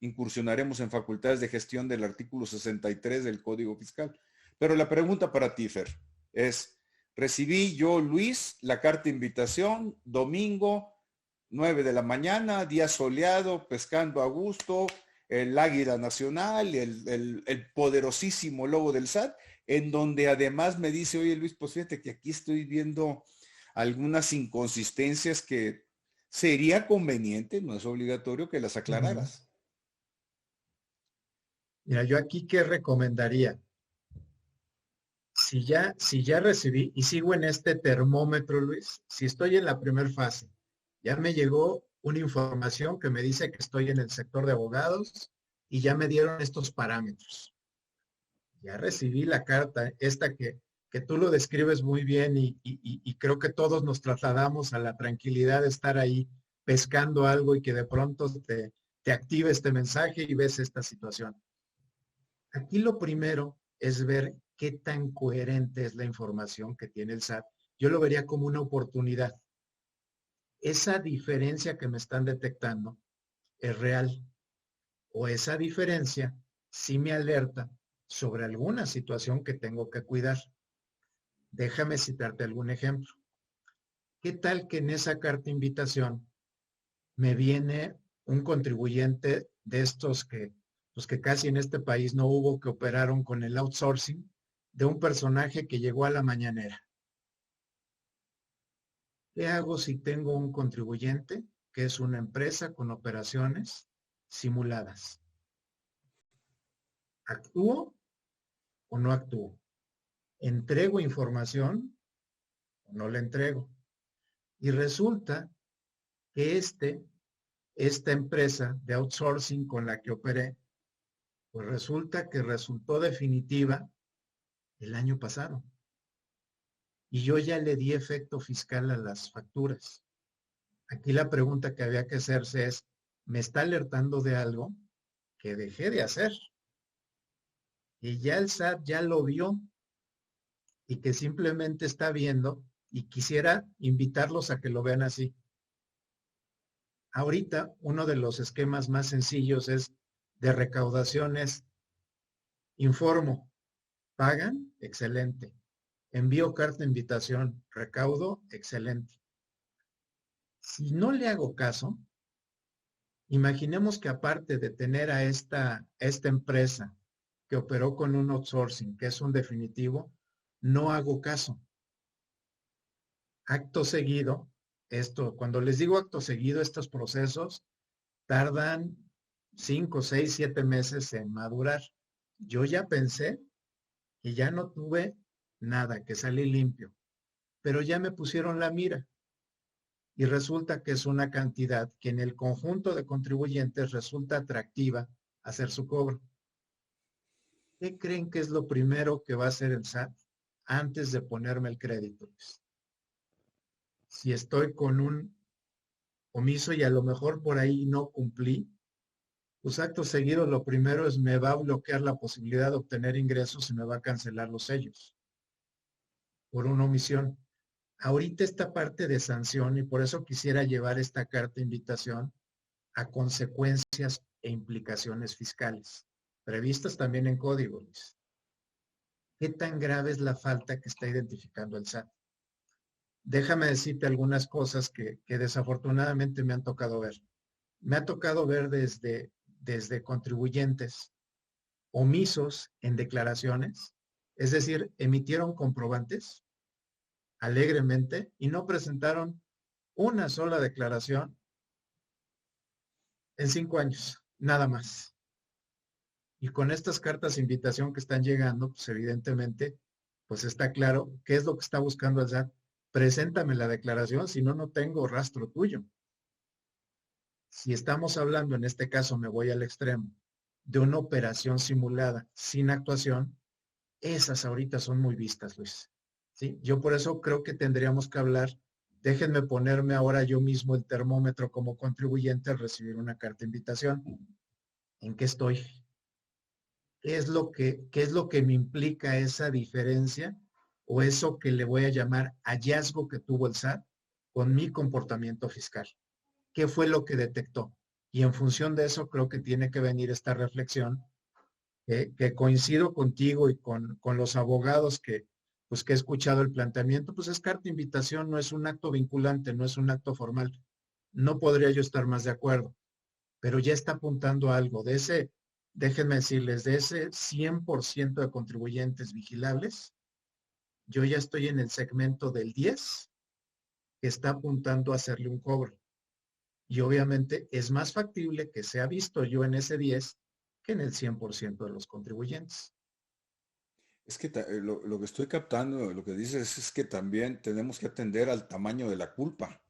incursionaremos en facultades de gestión del artículo 63 del Código Fiscal. Pero la pregunta para ti, Fer, es, recibí yo, Luis, la carta de invitación, domingo, 9 de la mañana, día soleado, pescando a gusto, el águila nacional, el poderosísimo logo del SAT, en donde además me dice, oye Luis, pues fíjate que aquí estoy viendo algunas inconsistencias que sería conveniente, no es obligatorio, que las aclararas. Mira, yo aquí, ¿qué recomendaría? Si ya recibí y sigo en este termómetro, Luis, si estoy en la primera fase, ya me llegó una información que me dice que estoy en el sector de abogados y ya me dieron estos parámetros. Ya recibí la carta, esta que tú lo describes muy bien y creo que todos nos trasladamos a la tranquilidad de estar ahí pescando algo y que de pronto te active este mensaje y ves esta situación. Aquí lo primero es ver qué tan coherente es la información que tiene el SAT. Yo lo vería como una oportunidad. Esa diferencia que me están detectando es real, o esa diferencia sí me alerta sobre alguna situación que tengo que cuidar. Déjame citarte algún ejemplo. ¿Qué tal que en esa carta de invitación me viene un contribuyente de estos pues que casi en este país no hubo, que operaron con el outsourcing, de un personaje que llegó a la mañanera? ¿Qué hago si tengo un contribuyente que es una empresa con operaciones simuladas? ¿Actúo o no actúo? ¿Entrego información o no la entrego? Y resulta que esta empresa de outsourcing con la que operé, pues resulta que resultó definitiva el año pasado. Y yo ya le di efecto fiscal a las facturas. Aquí la pregunta que había que hacerse es, ¿me está alertando de algo que dejé de hacer? Y ya el SAT ya lo vio y que simplemente está viendo, y quisiera invitarlos a que lo vean así. Ahorita uno de los esquemas más sencillos es de recaudaciones. Informo, pagan, excelente. Envío carta de invitación, recaudo, excelente. Si no le hago caso, imaginemos que aparte de tener a esta empresa que operó con un outsourcing, que es un definitivo, no hago caso. Acto seguido, cuando les digo acto seguido, estos procesos tardan 5, 6, 7 meses en madurar. Yo ya pensé y ya no tuve nada, que salí limpio, pero ya me pusieron la mira y resulta que es una cantidad que en el conjunto de contribuyentes resulta atractiva hacer su cobro. ¿Qué creen que es lo primero que va a hacer el SAT antes de ponerme el crédito? Si estoy con un omiso y a lo mejor por ahí no cumplí, pues acto seguido lo primero es me va a bloquear la posibilidad de obtener ingresos y me va a cancelar los sellos por una omisión. Ahorita esta parte de sanción, y por eso quisiera llevar esta carta de invitación a consecuencias e implicaciones fiscales, previstas también en código, Luis. ¿Qué tan grave es la falta que está identificando el SAT? Déjame decirte algunas cosas que desafortunadamente me han tocado ver. Me ha tocado ver desde contribuyentes omisos en declaraciones, es decir, emitieron comprobantes alegremente y no presentaron una sola declaración en 5 años, nada más. Y con estas cartas de invitación que están llegando, pues evidentemente, pues está claro qué es lo que está buscando el SAT. Preséntame la declaración, si no, no tengo rastro tuyo. Si estamos hablando, en este caso me voy al extremo, de una operación simulada sin actuación, esas ahorita son muy vistas, Luis. ¿Sí? Yo por eso creo que tendríamos que hablar, déjenme ponerme ahora yo mismo el termómetro como contribuyente al recibir una carta de invitación. ¿En qué estoy? Qué es lo que me implica esa diferencia o eso que le voy a llamar hallazgo que tuvo el SAT con mi comportamiento fiscal? ¿Qué fue lo que detectó? Y en función de eso creo que tiene que venir esta reflexión, que coincido contigo y con los abogados pues, que he escuchado el planteamiento, pues es carta de invitación, no es un acto vinculante, no es un acto formal. No podría yo estar más de acuerdo, pero ya está apuntando a algo. De ese, déjenme decirles, de ese 100% de contribuyentes vigilables, yo ya estoy en el segmento del 10 que está apuntando a hacerle un cobro. Y obviamente es más factible que sea visto yo en ese 10 que en el 100% de los contribuyentes. Es que lo que estoy captando, lo que dices es que también tenemos que atender al tamaño de la culpa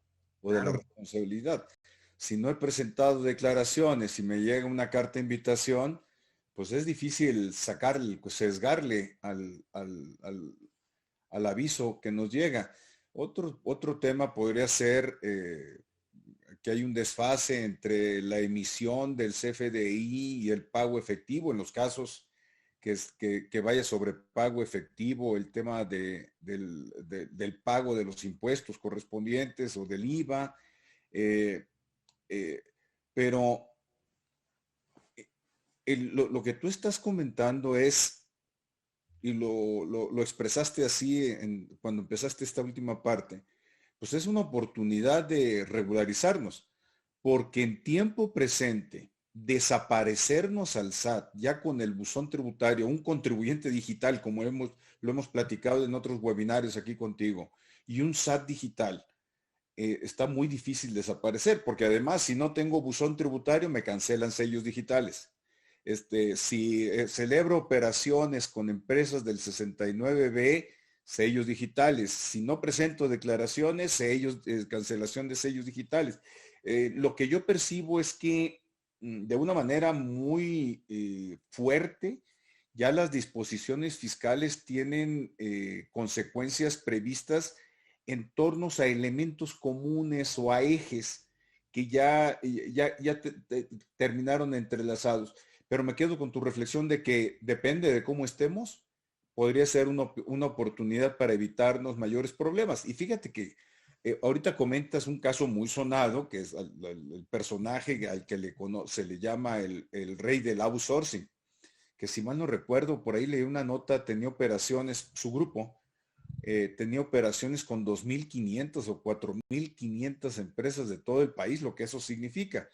o de la Claro, responsabilidad. Si no he presentado declaraciones y me llega una carta de invitación, pues es difícil sacarle, pues sesgarle al aviso que nos llega. Otro tema podría ser que hay un desfase entre la emisión del CFDI y el pago efectivo en los casos que vaya sobre pago efectivo, el tema del pago de los impuestos correspondientes o del IVA, eh, eh, pero lo que tú estás comentando es, y lo expresaste así cuando empezaste esta última parte, pues es una oportunidad de regularizarnos, porque en tiempo presente, desaparecernos al SAT, ya con el buzón tributario, un contribuyente digital, como lo hemos platicado en otros webinarios aquí contigo, y un SAT digital, está muy difícil desaparecer, porque además, si no tengo buzón tributario, me cancelan sellos digitales. Si celebro operaciones con empresas del 69B, sellos digitales. Si no presento declaraciones, cancelación de sellos digitales. Lo que yo percibo es que de una manera muy fuerte, ya las disposiciones fiscales tienen consecuencias previstas en torno a elementos comunes o a ejes que ya terminaron entrelazados. Pero me quedo con tu reflexión de que depende de cómo estemos, podría ser una oportunidad para evitarnos mayores problemas. Y fíjate que ahorita comentas un caso muy sonado, que es el personaje al que se le llama el rey del outsourcing, que si mal no recuerdo, por ahí leí una nota, tenía operaciones, su grupo, tenía operaciones con 2.500 o 4.500 empresas de todo el país, lo que eso significa.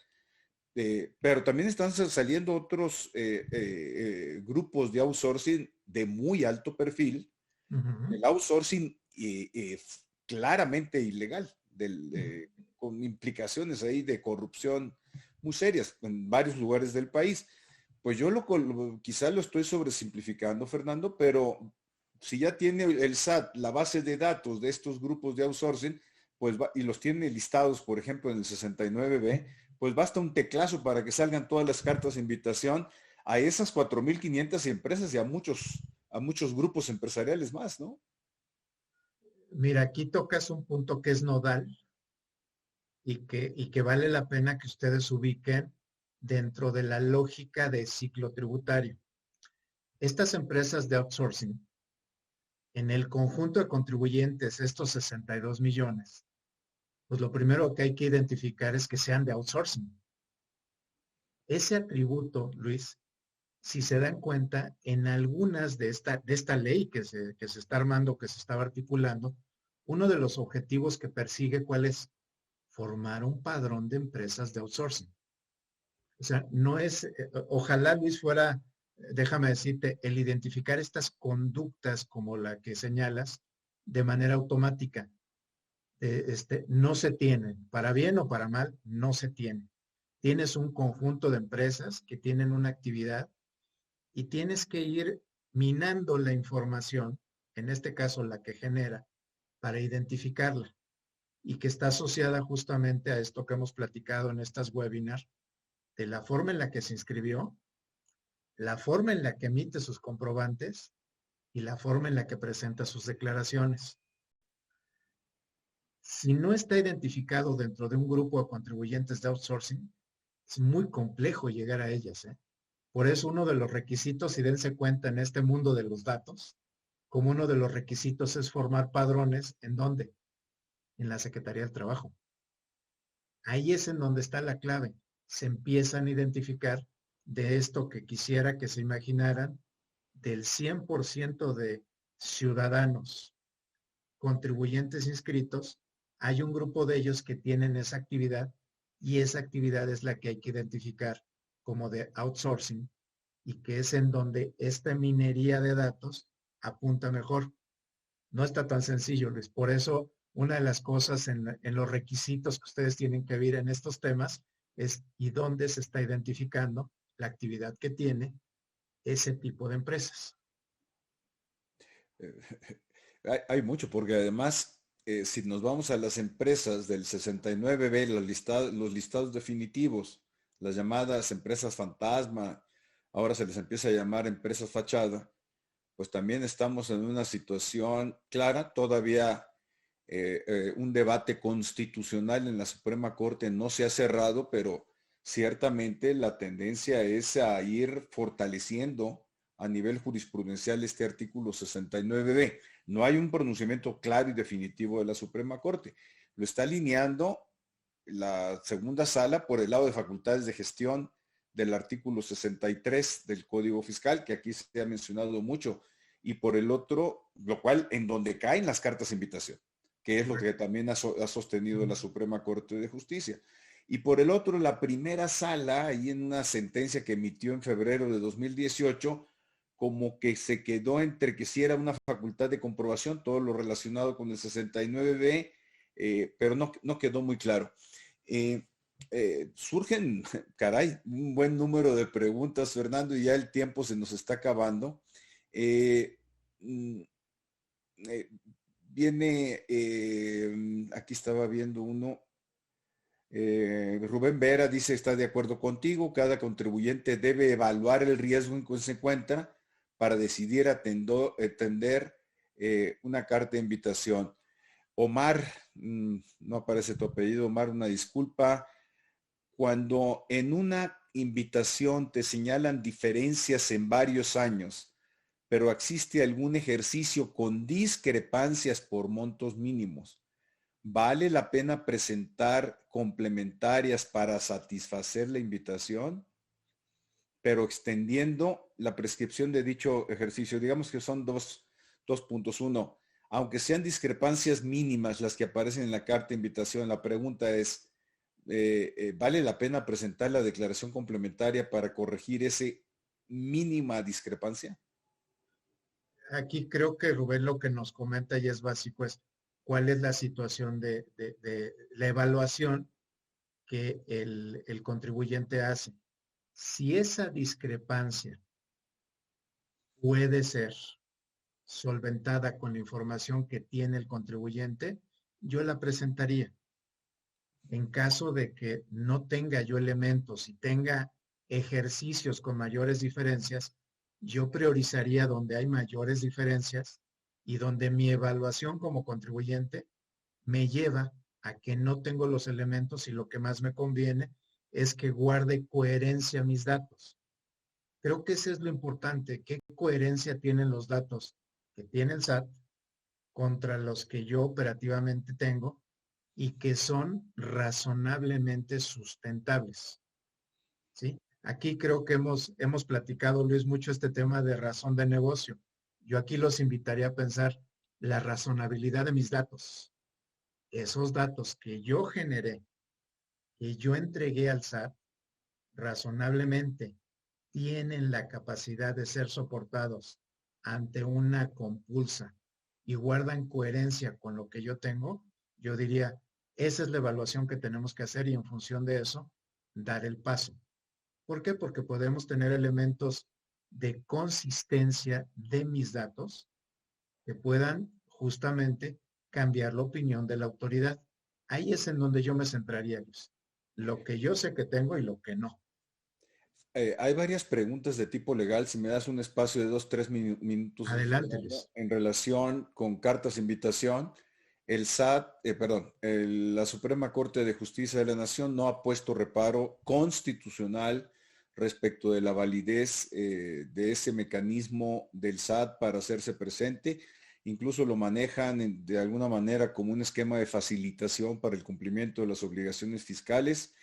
Pero también están saliendo otros grupos de outsourcing de muy alto perfil, el outsourcing claramente ilegal, con implicaciones ahí de corrupción muy serias en varios lugares del país. Pues yo quizá lo estoy sobresimplificando, Fernando, pero si ya tiene el SAT la base de datos de estos grupos de outsourcing, pues y los tiene listados, por ejemplo, en el 69B, pues basta un teclazo para que salgan todas las cartas de invitación a esas 4.500 empresas y a muchos grupos empresariales más, ¿no? Mira, aquí tocas un punto que es nodal y que vale la pena que ustedes ubiquen dentro de la lógica de ciclo tributario. Estas empresas de outsourcing, en el conjunto de contribuyentes, estos 62 millones, pues lo primero que hay que identificar es que sean de outsourcing. Ese atributo, Luis, si se dan cuenta, en algunas de esta ley que se está armando, que se estaba articulando, uno de los objetivos que persigue, ¿cuál es? Formar un padrón de empresas de outsourcing. O sea, no es, ojalá Luis fuera, déjame decirte, el identificar estas conductas como la que señalas de manera automática. No se tienen, para bien o para mal, no se tiene. Tienes un conjunto de empresas que tienen una actividad y tienes que ir minando la información, en este caso la que genera, para identificarla y que está asociada justamente a esto que hemos platicado en estas webinars, de la forma en la que se inscribió, la forma en la que emite sus comprobantes y la forma en la que presenta sus declaraciones. Si no está identificado dentro de un grupo de contribuyentes de outsourcing, es muy complejo llegar a ellas, ¿eh? Por eso uno de los requisitos, y dense cuenta en este mundo de los datos, como uno de los requisitos es formar padrones, ¿en dónde? En la Secretaría del Trabajo. Ahí es en donde está la clave. Se empiezan a identificar de esto que quisiera que se imaginaran, del 100% de ciudadanos contribuyentes inscritos, hay un grupo de ellos que tienen esa actividad y esa actividad es la que hay que identificar como de outsourcing y que es en donde esta minería de datos apunta mejor. No está tan sencillo, Luis. Por eso, una de las cosas en los requisitos que ustedes tienen que ver en estos temas es y dónde se está identificando la actividad que tiene ese tipo de empresas. Hay mucho, porque además, si nos vamos a las empresas del 69B, los listados definitivos, las llamadas empresas fantasma, ahora se les empieza a llamar empresas fachada, pues también estamos en una situación clara, todavía un debate constitucional en la Suprema Corte no se ha cerrado, pero ciertamente la tendencia es a ir fortaleciendo a nivel jurisprudencial este artículo 69B. No hay un pronunciamiento claro y definitivo de la Suprema Corte. Lo está alineando la segunda sala por el lado de facultades de gestión del artículo 63 del Código Fiscal, que aquí se ha mencionado mucho, y por el otro, lo cual en donde caen las cartas de invitación, que es lo que también ha sostenido la Suprema Corte de Justicia. Y por el otro, la primera sala, ahí en una sentencia que emitió en febrero de 2018, como que se quedó entre que si era una facultad de comprobación, todo lo relacionado con el 69B, pero no quedó muy claro. Surgen, caray, un buen número de preguntas, Fernando, y ya el tiempo se nos está acabando. Viene, aquí estaba viendo uno, Rubén Vera dice, está de acuerdo contigo, cada contribuyente debe evaluar el riesgo en que se encuentra para decidir atender una carta de invitación. Omar, no aparece tu apellido, Omar, una disculpa. Cuando en una invitación te señalan diferencias en varios años, pero existe algún ejercicio con discrepancias por montos mínimos, ¿vale la pena presentar complementarias para satisfacer la invitación, pero extendiendo la prescripción de dicho ejercicio? Digamos que son dos puntos. Uno, aunque sean discrepancias mínimas las que aparecen en la carta de invitación, la pregunta es, ¿vale la pena presentar la declaración complementaria para corregir esa mínima discrepancia? Aquí creo que Rubén lo que nos comenta y es básico es cuál es la situación de la evaluación que el contribuyente hace. Si esa discrepancia puede ser solventada con la información que tiene el contribuyente, yo la presentaría. En caso de que no tenga yo elementos y tenga ejercicios con mayores diferencias, yo priorizaría donde hay mayores diferencias y donde mi evaluación como contribuyente me lleva a que no tengo los elementos y lo que más me conviene es que guarde coherencia mis datos. Creo que eso es lo importante, qué coherencia tienen los datos que tiene el SAT contra los que yo operativamente tengo y que son razonablemente sustentables, ¿sí? Aquí creo que hemos platicado, Luis, mucho este tema de razón de negocio. Yo aquí los invitaría a pensar la razonabilidad de mis datos. Esos datos que yo generé, que yo entregué al SAT, razonablemente tienen la capacidad de ser soportados ante una compulsa y guardan coherencia con lo que yo tengo, yo diría, esa es la evaluación que tenemos que hacer y en función de eso, dar el paso. ¿Por qué? Porque podemos tener elementos de consistencia de mis datos que puedan justamente cambiar la opinión de la autoridad. Ahí es en donde yo me centraría, Luis. Lo que yo sé que tengo y lo que no. Hay varias preguntas de tipo legal. Si me das un espacio de 2, 3 minutos, Adelante, Fernando, Luis. en relación con cartas de invitación, el SAT, perdón, la Suprema Corte de Justicia de la Nación no ha puesto reparo constitucional respecto de la validez de ese mecanismo del SAT para hacerse presente. Incluso lo manejan de alguna manera como un esquema de facilitación para el cumplimiento de las obligaciones fiscales.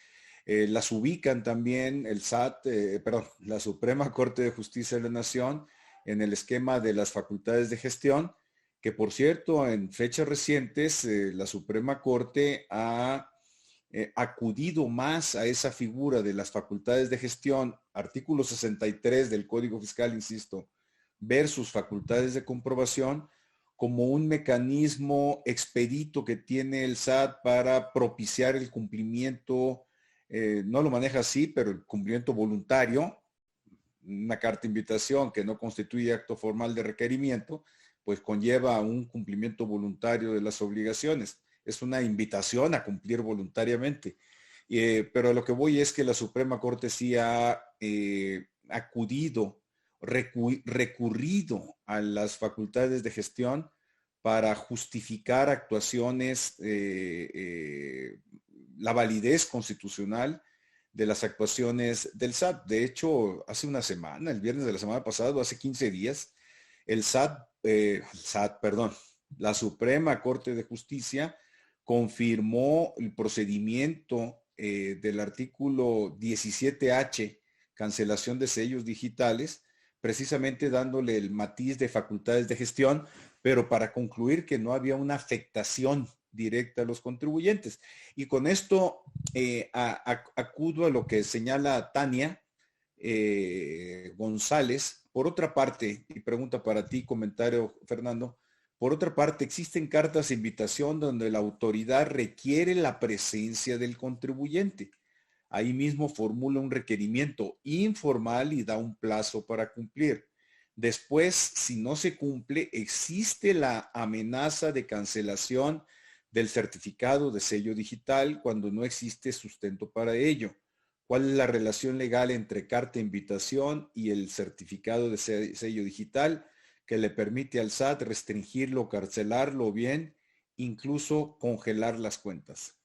Las ubican también el SAT, perdón, la Suprema Corte de Justicia de la Nación en el esquema de las facultades de gestión, que por cierto, en fechas recientes, la Suprema Corte ha acudido más a esa figura de las facultades de gestión, artículo 63 del Código Fiscal, insisto, versus facultades de comprobación, como un mecanismo expedito que tiene el SAT para propiciar el cumplimiento, no lo maneja así, pero el cumplimiento voluntario, una carta de invitación que no constituye acto formal de requerimiento, pues conlleva un cumplimiento voluntario de las obligaciones. Es una invitación a cumplir voluntariamente. Pero a lo que voy es que la Suprema Corte sí ha acudido, recurrido a las facultades de gestión para justificar actuaciones, la validez constitucional de las actuaciones del SAT. De hecho, hace una semana, el viernes de la semana pasada, hace 15 días, perdón, la Suprema Corte de Justicia confirmó el procedimiento del artículo 17H, cancelación de sellos digitales, precisamente dándole el matiz de facultades de gestión, pero para concluir que no había una afectación directa a los contribuyentes. Y con esto acudo a lo que señala Tania González. Por otra parte, y pregunta para ti, comentario, Fernando, por otra parte, existen cartas de invitación donde la autoridad requiere la presencia del contribuyente. Ahí mismo formula un requerimiento informal y da un plazo para cumplir. Después, si no se cumple, existe la amenaza de cancelación del certificado de sello digital cuando no existe sustento para ello. ¿Cuál es la relación legal entre carta de invitación y el certificado de sello digital que le permite al SAT restringirlo, cancelarlo o bien incluso congelar las cuentas?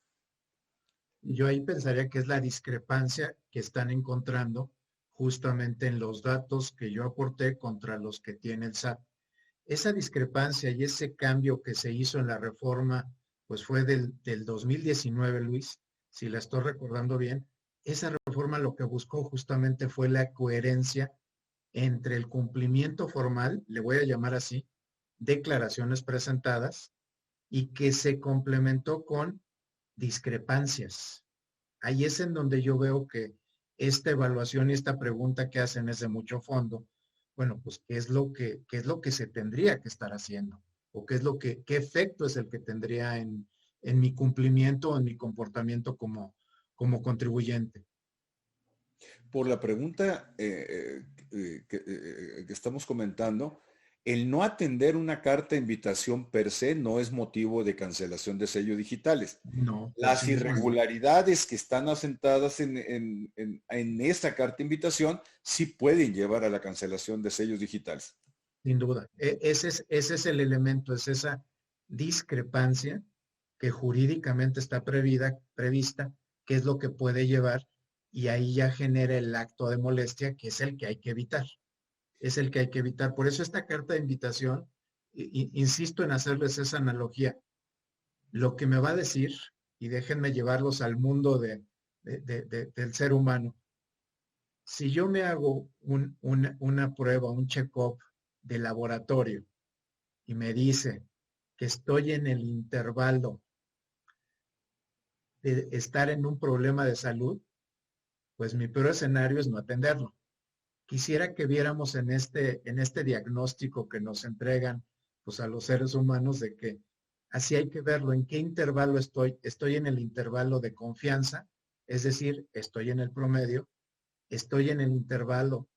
Yo ahí pensaría que es la discrepancia que están encontrando justamente en los datos que yo aporté contra los que tiene el SAT. Esa discrepancia y ese cambio que se hizo en la reforma, pues fue del 2019, Luis, si la estoy recordando bien. Esa reforma lo que buscó justamente fue la coherencia entre el cumplimiento formal, le voy a llamar así, declaraciones presentadas y que se complementó con discrepancias. Ahí es en donde yo veo que esta evaluación y esta pregunta que hacen es de mucho fondo. Bueno, pues, qué es lo que se tendría que estar haciendo? ¿O qué efecto es el que tendría en mi cumplimiento o en mi comportamiento como contribuyente? Por la pregunta que estamos comentando, el no atender una carta de invitación per se no es motivo de cancelación de sellos digitales. No, por sí Las mismo no. irregularidades que están asentadas en esa carta de invitación sí pueden llevar a la cancelación de sellos digitales. Sin duda. Ese es el elemento, es esa discrepancia que jurídicamente está prevista, que es lo que puede llevar, y ahí ya genera el acto de molestia, que es el que hay que evitar. Es el que hay que evitar. Por eso esta carta de invitación, insisto en hacerles esa analogía. Lo que me va a decir, y déjenme llevarlos al mundo del ser humano, si yo me hago una prueba, un check-up de laboratorio y me dice que estoy en el intervalo de estar en un problema de salud, pues mi peor escenario es no atenderlo. Quisiera que viéramos en este diagnóstico que nos entregan pues, a los seres humanos de que así hay que verlo, en qué intervalo estoy. Estoy en el intervalo de confianza, es decir, estoy en el promedio, estoy en el intervalo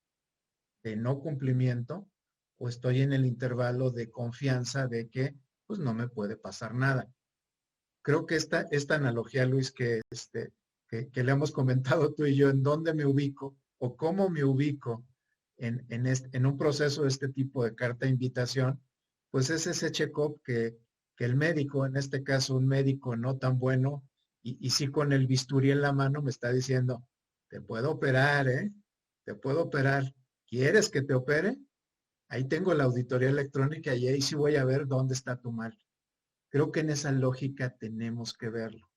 de no cumplimiento o estoy en el intervalo de confianza de que pues no me puede pasar nada. Creo que esta analogía, Luis, que le hemos comentado tú y yo, en dónde me ubico o cómo me ubico en un proceso de este tipo de carta de invitación, pues es ese check-up que el médico, en este caso un médico no tan bueno, y sí con el bisturí en la mano me está diciendo, te puedo operar, ¿eh? Te puedo operar. ¿Quieres que te opere? Ahí tengo la auditoría electrónica y ahí sí voy a ver dónde está tu mal. Creo que en esa lógica tenemos que verlo.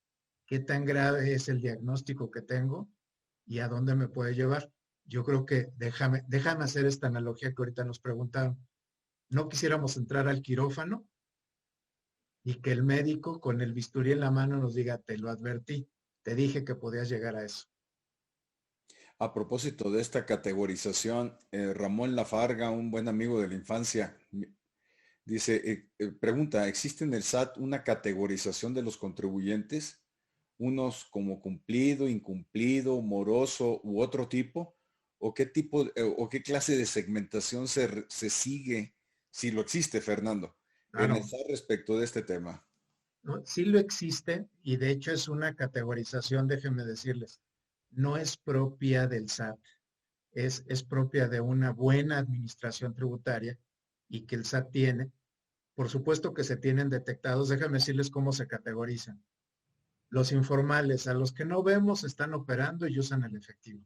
¿Qué tan grave es el diagnóstico que tengo y a dónde me puede llevar? Yo creo que déjame hacer esta analogía que ahorita nos preguntaron. No quisiéramos entrar al quirófano y que el médico con el bisturí en la mano nos diga, te lo advertí, te dije que podías llegar a eso. A propósito de esta categorización, Ramón Lafarga, un buen amigo de la infancia, dice, pregunta, ¿existe en el SAT una categorización de los contribuyentes? ¿Unos como cumplido, incumplido, moroso u otro tipo? ¿O qué tipo o qué clase de segmentación se sigue, si lo existe, Fernando, en el Claro, SAT respecto de este tema? ¿no? Sí lo existe y de hecho es una categorización, déjenme decirles, no es propia del SAT, es propia de una buena administración tributaria y que el SAT tiene. Por supuesto que se tienen detectados, déjenme decirles cómo se categorizan. Los informales, a los que no vemos, están operando y usan el efectivo,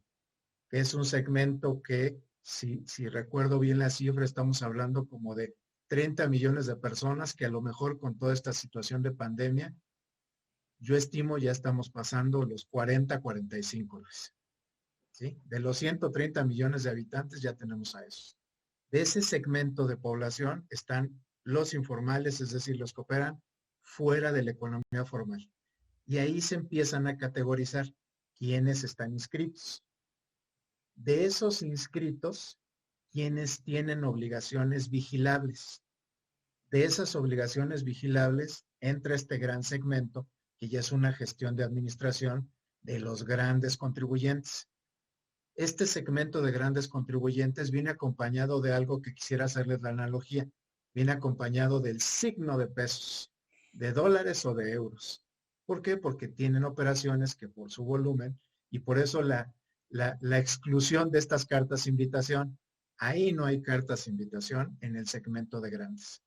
que es un segmento que, si recuerdo bien la cifra, estamos hablando como de 30 millones de personas que a lo mejor con toda esta situación de pandemia, yo estimo ya estamos pasando los 40, 45. ¿Sí? De los 130 millones de habitantes ya tenemos a esos. De ese segmento de población están los informales, es decir, los que operan fuera de la economía formal. Y ahí se empiezan a categorizar quiénes están inscritos. De esos inscritos, quienes tienen obligaciones vigilables. De esas obligaciones vigilables entra este gran segmento, que ya es una gestión de administración de los grandes contribuyentes. Este segmento de grandes contribuyentes viene acompañado de algo que quisiera hacerles la analogía. Viene acompañado del signo de pesos, de dólares o de euros. ¿Por qué? Porque tienen operaciones que por su volumen y por eso la exclusión de estas cartas invitación. Ahí no hay cartas invitación en el segmento de grandes.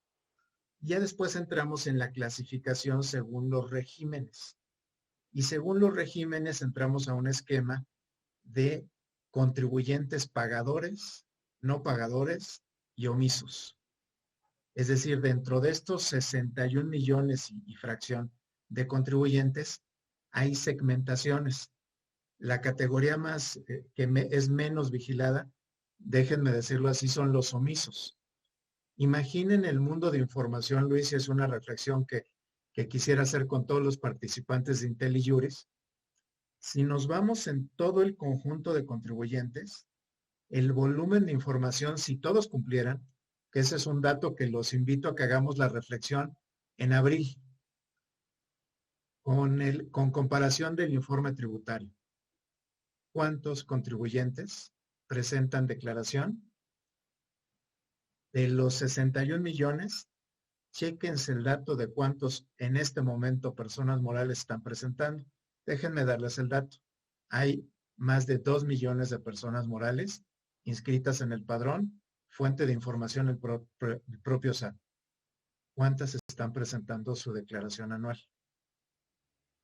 Ya después entramos en la clasificación según los regímenes. Y según los regímenes entramos a un esquema de contribuyentes pagadores, no pagadores y omisos. Es decir, dentro de estos 61 millones y fracción de contribuyentes, hay segmentaciones. La categoría más es menos vigilada, déjenme decirlo así, son los omisos. Imaginen el mundo de información, Luis, y es una reflexión que quisiera hacer con todos los participantes de IntelliJuris. Si nos vamos en todo el conjunto de contribuyentes, el volumen de información, si todos cumplieran, que ese es un dato que los invito a que hagamos la reflexión en abril, con comparación del informe tributario. cuántos contribuyentes presentan declaración. De los 61 millones, chéquense el dato de cuántos en este momento personas morales están presentando. Déjenme darles el dato. Hay más de 2 millones de personas morales inscritas en el padrón, fuente de información el propio SAT. ¿Cuántas están presentando su declaración anual?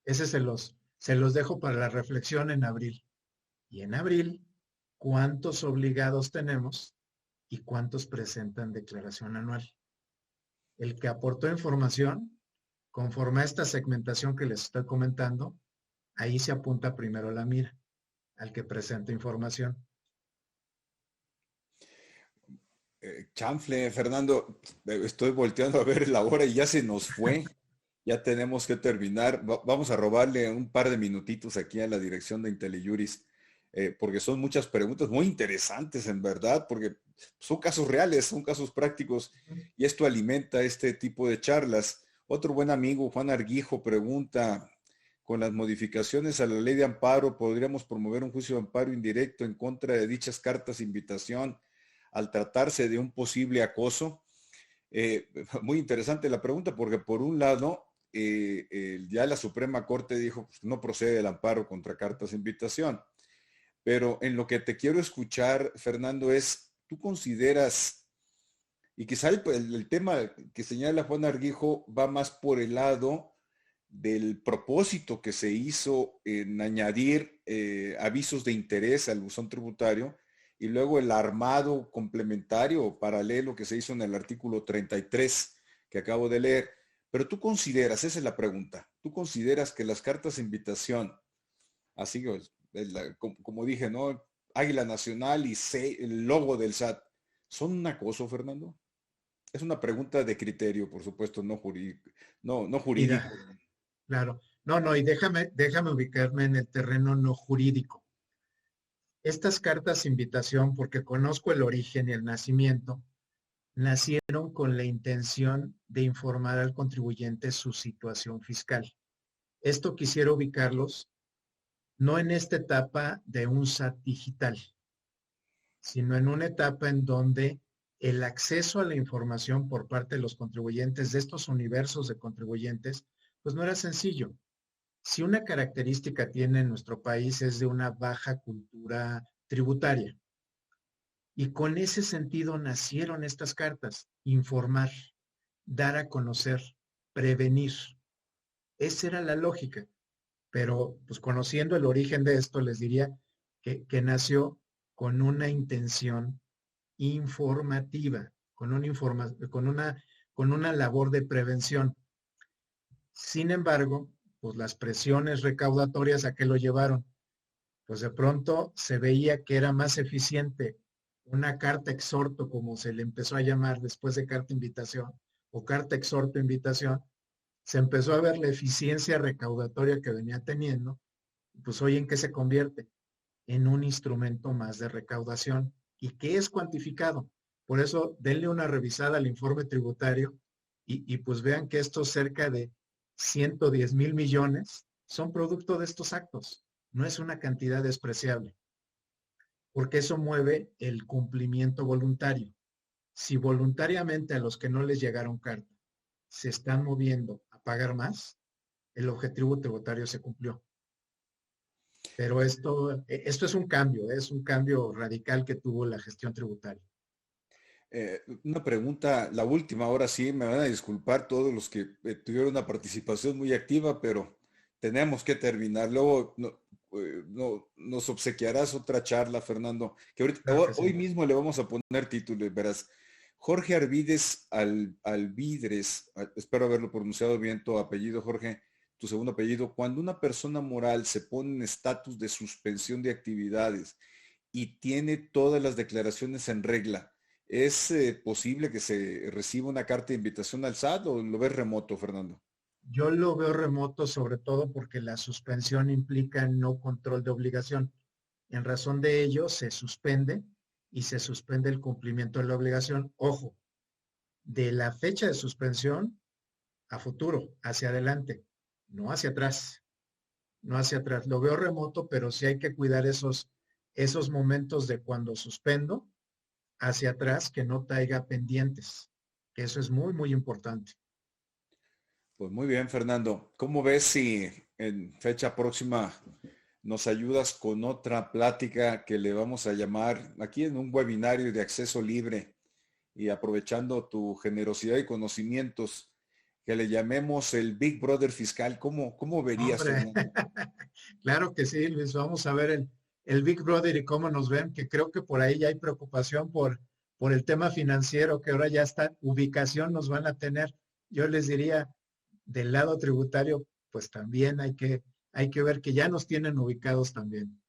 Ese se los dejo para la reflexión en abril. Y en abril, ¿cuántos obligados tenemos y cuántos presentan declaración anual? El que aportó información, conforme a esta segmentación que les estoy comentando, ahí se apunta primero la mira, al que presenta información. Chanfle, Fernando, estoy volteando a ver la hora y ya se nos fue. Ya tenemos que terminar. Vamos a robarle un par de minutitos aquí a la dirección de IntelliJuris, porque son muchas preguntas muy interesantes en verdad, porque son casos reales, son casos prácticos y esto alimenta este tipo de charlas. Otro buen amigo, Juan Arguijo, pregunta, con las modificaciones a la ley de amparo, ¿podríamos promover un juicio de amparo indirecto en contra de dichas cartas de invitación al tratarse de un posible acoso? Muy interesante la pregunta, porque por un lado, ya la Suprema Corte dijo, pues, no procede el amparo contra cartas de invitación. Pero en lo que te quiero escuchar, Fernando, es, ¿tú consideras, y quizá el tema que señala Juan Arguijo va más por el lado del propósito que se hizo en añadir avisos de interés al buzón tributario y luego el armado complementario o paralelo que se hizo en el artículo 33 que acabo de leer? Pero tú consideras, esa es la pregunta, ¿tú consideras que las cartas de invitación, así como dije, ¿no? Águila Nacional y el logo del SAT, ¿son un acoso, Fernando? Es una pregunta de criterio, por supuesto, no jurídico. No jurídico. Mira, claro. No, y déjame ubicarme en el terreno no jurídico. Estas cartas de invitación, porque conozco el origen y el nacimiento, nacieron con la intención de informar al contribuyente su situación fiscal. Esto quisiera ubicarlos no en esta etapa de un SAT digital, sino en una etapa en donde el acceso a la información por parte de los contribuyentes, de estos universos de contribuyentes, pues no era sencillo. Si una característica tiene nuestro país es de una baja cultura tributaria. Y con ese sentido nacieron estas cartas: informar, dar a conocer, prevenir. Esa era la lógica. Pero pues conociendo el origen de esto, les diría que nació con una intención informativa, con una labor de prevención. Sin embargo, pues las presiones recaudatorias, ¿a qué lo llevaron? Pues de pronto se veía que era más eficiente una carta exhorto, como se le empezó a llamar después de carta invitación, o carta exhorto invitación. Se empezó a ver la eficiencia recaudatoria que venía teniendo. Pues hoy, ¿en qué se convierte? En un instrumento más de recaudación y que es cuantificado. Por eso, denle una revisada al informe tributario y pues vean que estos cerca de 110,000 millones son producto de estos actos. No es una cantidad despreciable, porque eso mueve el cumplimiento voluntario. Si voluntariamente a los que no les llegaron carta se están moviendo a pagar más, el objetivo tributario se cumplió. Pero esto es un cambio radical que tuvo la gestión tributaria. Una pregunta, la última, ahora sí, me van a disculpar todos los que tuvieron una participación muy activa, pero tenemos que terminar. Luego nos obsequiarás otra charla, Fernando, que ahorita, Claro que hoy sí. mismo le vamos a poner título, verás. Jorge Arvides Alvidres, espero haberlo pronunciado bien tu apellido, Jorge, tu segundo apellido. Cuando una persona moral se pone en estatus de suspensión de actividades y tiene todas las declaraciones en regla, ¿es posible que se reciba una carta de invitación al SAT o lo ves remoto, Fernando? Yo lo veo remoto, sobre todo porque la suspensión implica no control de obligación. En razón de ello, se suspende y se suspende el cumplimiento de la obligación. Ojo, de la fecha de suspensión a futuro, hacia adelante, no hacia atrás. no hacia atrás. Lo veo remoto, pero sí hay que cuidar esos momentos de cuando suspendo hacia atrás, que no traiga pendientes, que eso es muy, muy importante. Pues muy bien, Fernando. ¿Cómo ves si en fecha próxima nos ayudas con otra plática que le vamos a llamar aquí en un webinario de acceso libre y aprovechando tu generosidad y conocimientos, que le llamemos el Big Brother fiscal? ¿Cómo verías, Hombre, Fernando? claro que sí, Luis. Vamos a ver el Big Brother y cómo nos ven, que creo que por ahí ya hay preocupación por el tema financiero, que ahora ya está, ubicación nos van a tener. Yo les diría, del lado tributario, pues también hay que ver que ya nos tienen ubicados también.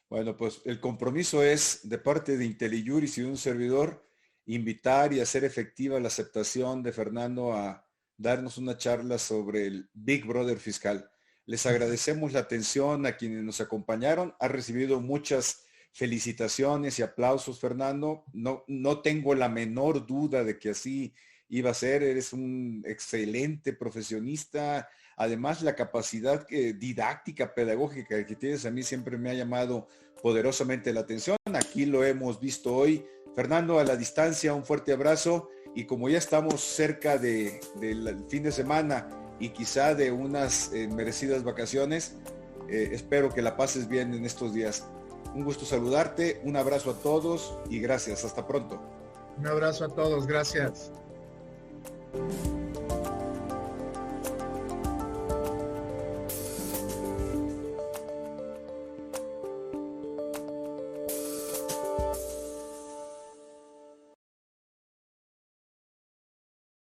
Bueno, pues el compromiso es de parte de IntelliJuris y de un servidor invitar y hacer efectiva la aceptación de Fernando a darnos una charla sobre el Big Brother fiscal. Les agradecemos la atención a quienes nos acompañaron. Ha recibido muchas felicitaciones y aplausos, Fernando. No tengo la menor duda de que así iba a ser. Eres un excelente profesionista. Además, la capacidad didáctica, pedagógica que tienes a mí siempre me ha llamado poderosamente la atención. Aquí lo hemos visto hoy. Fernando, a la distancia, un fuerte abrazo. Y como ya estamos cerca del fin de semana y quizá de unas merecidas vacaciones, espero que la pases bien en estos días. Un gusto saludarte, un abrazo a todos y gracias. Hasta pronto. Un abrazo a todos, gracias.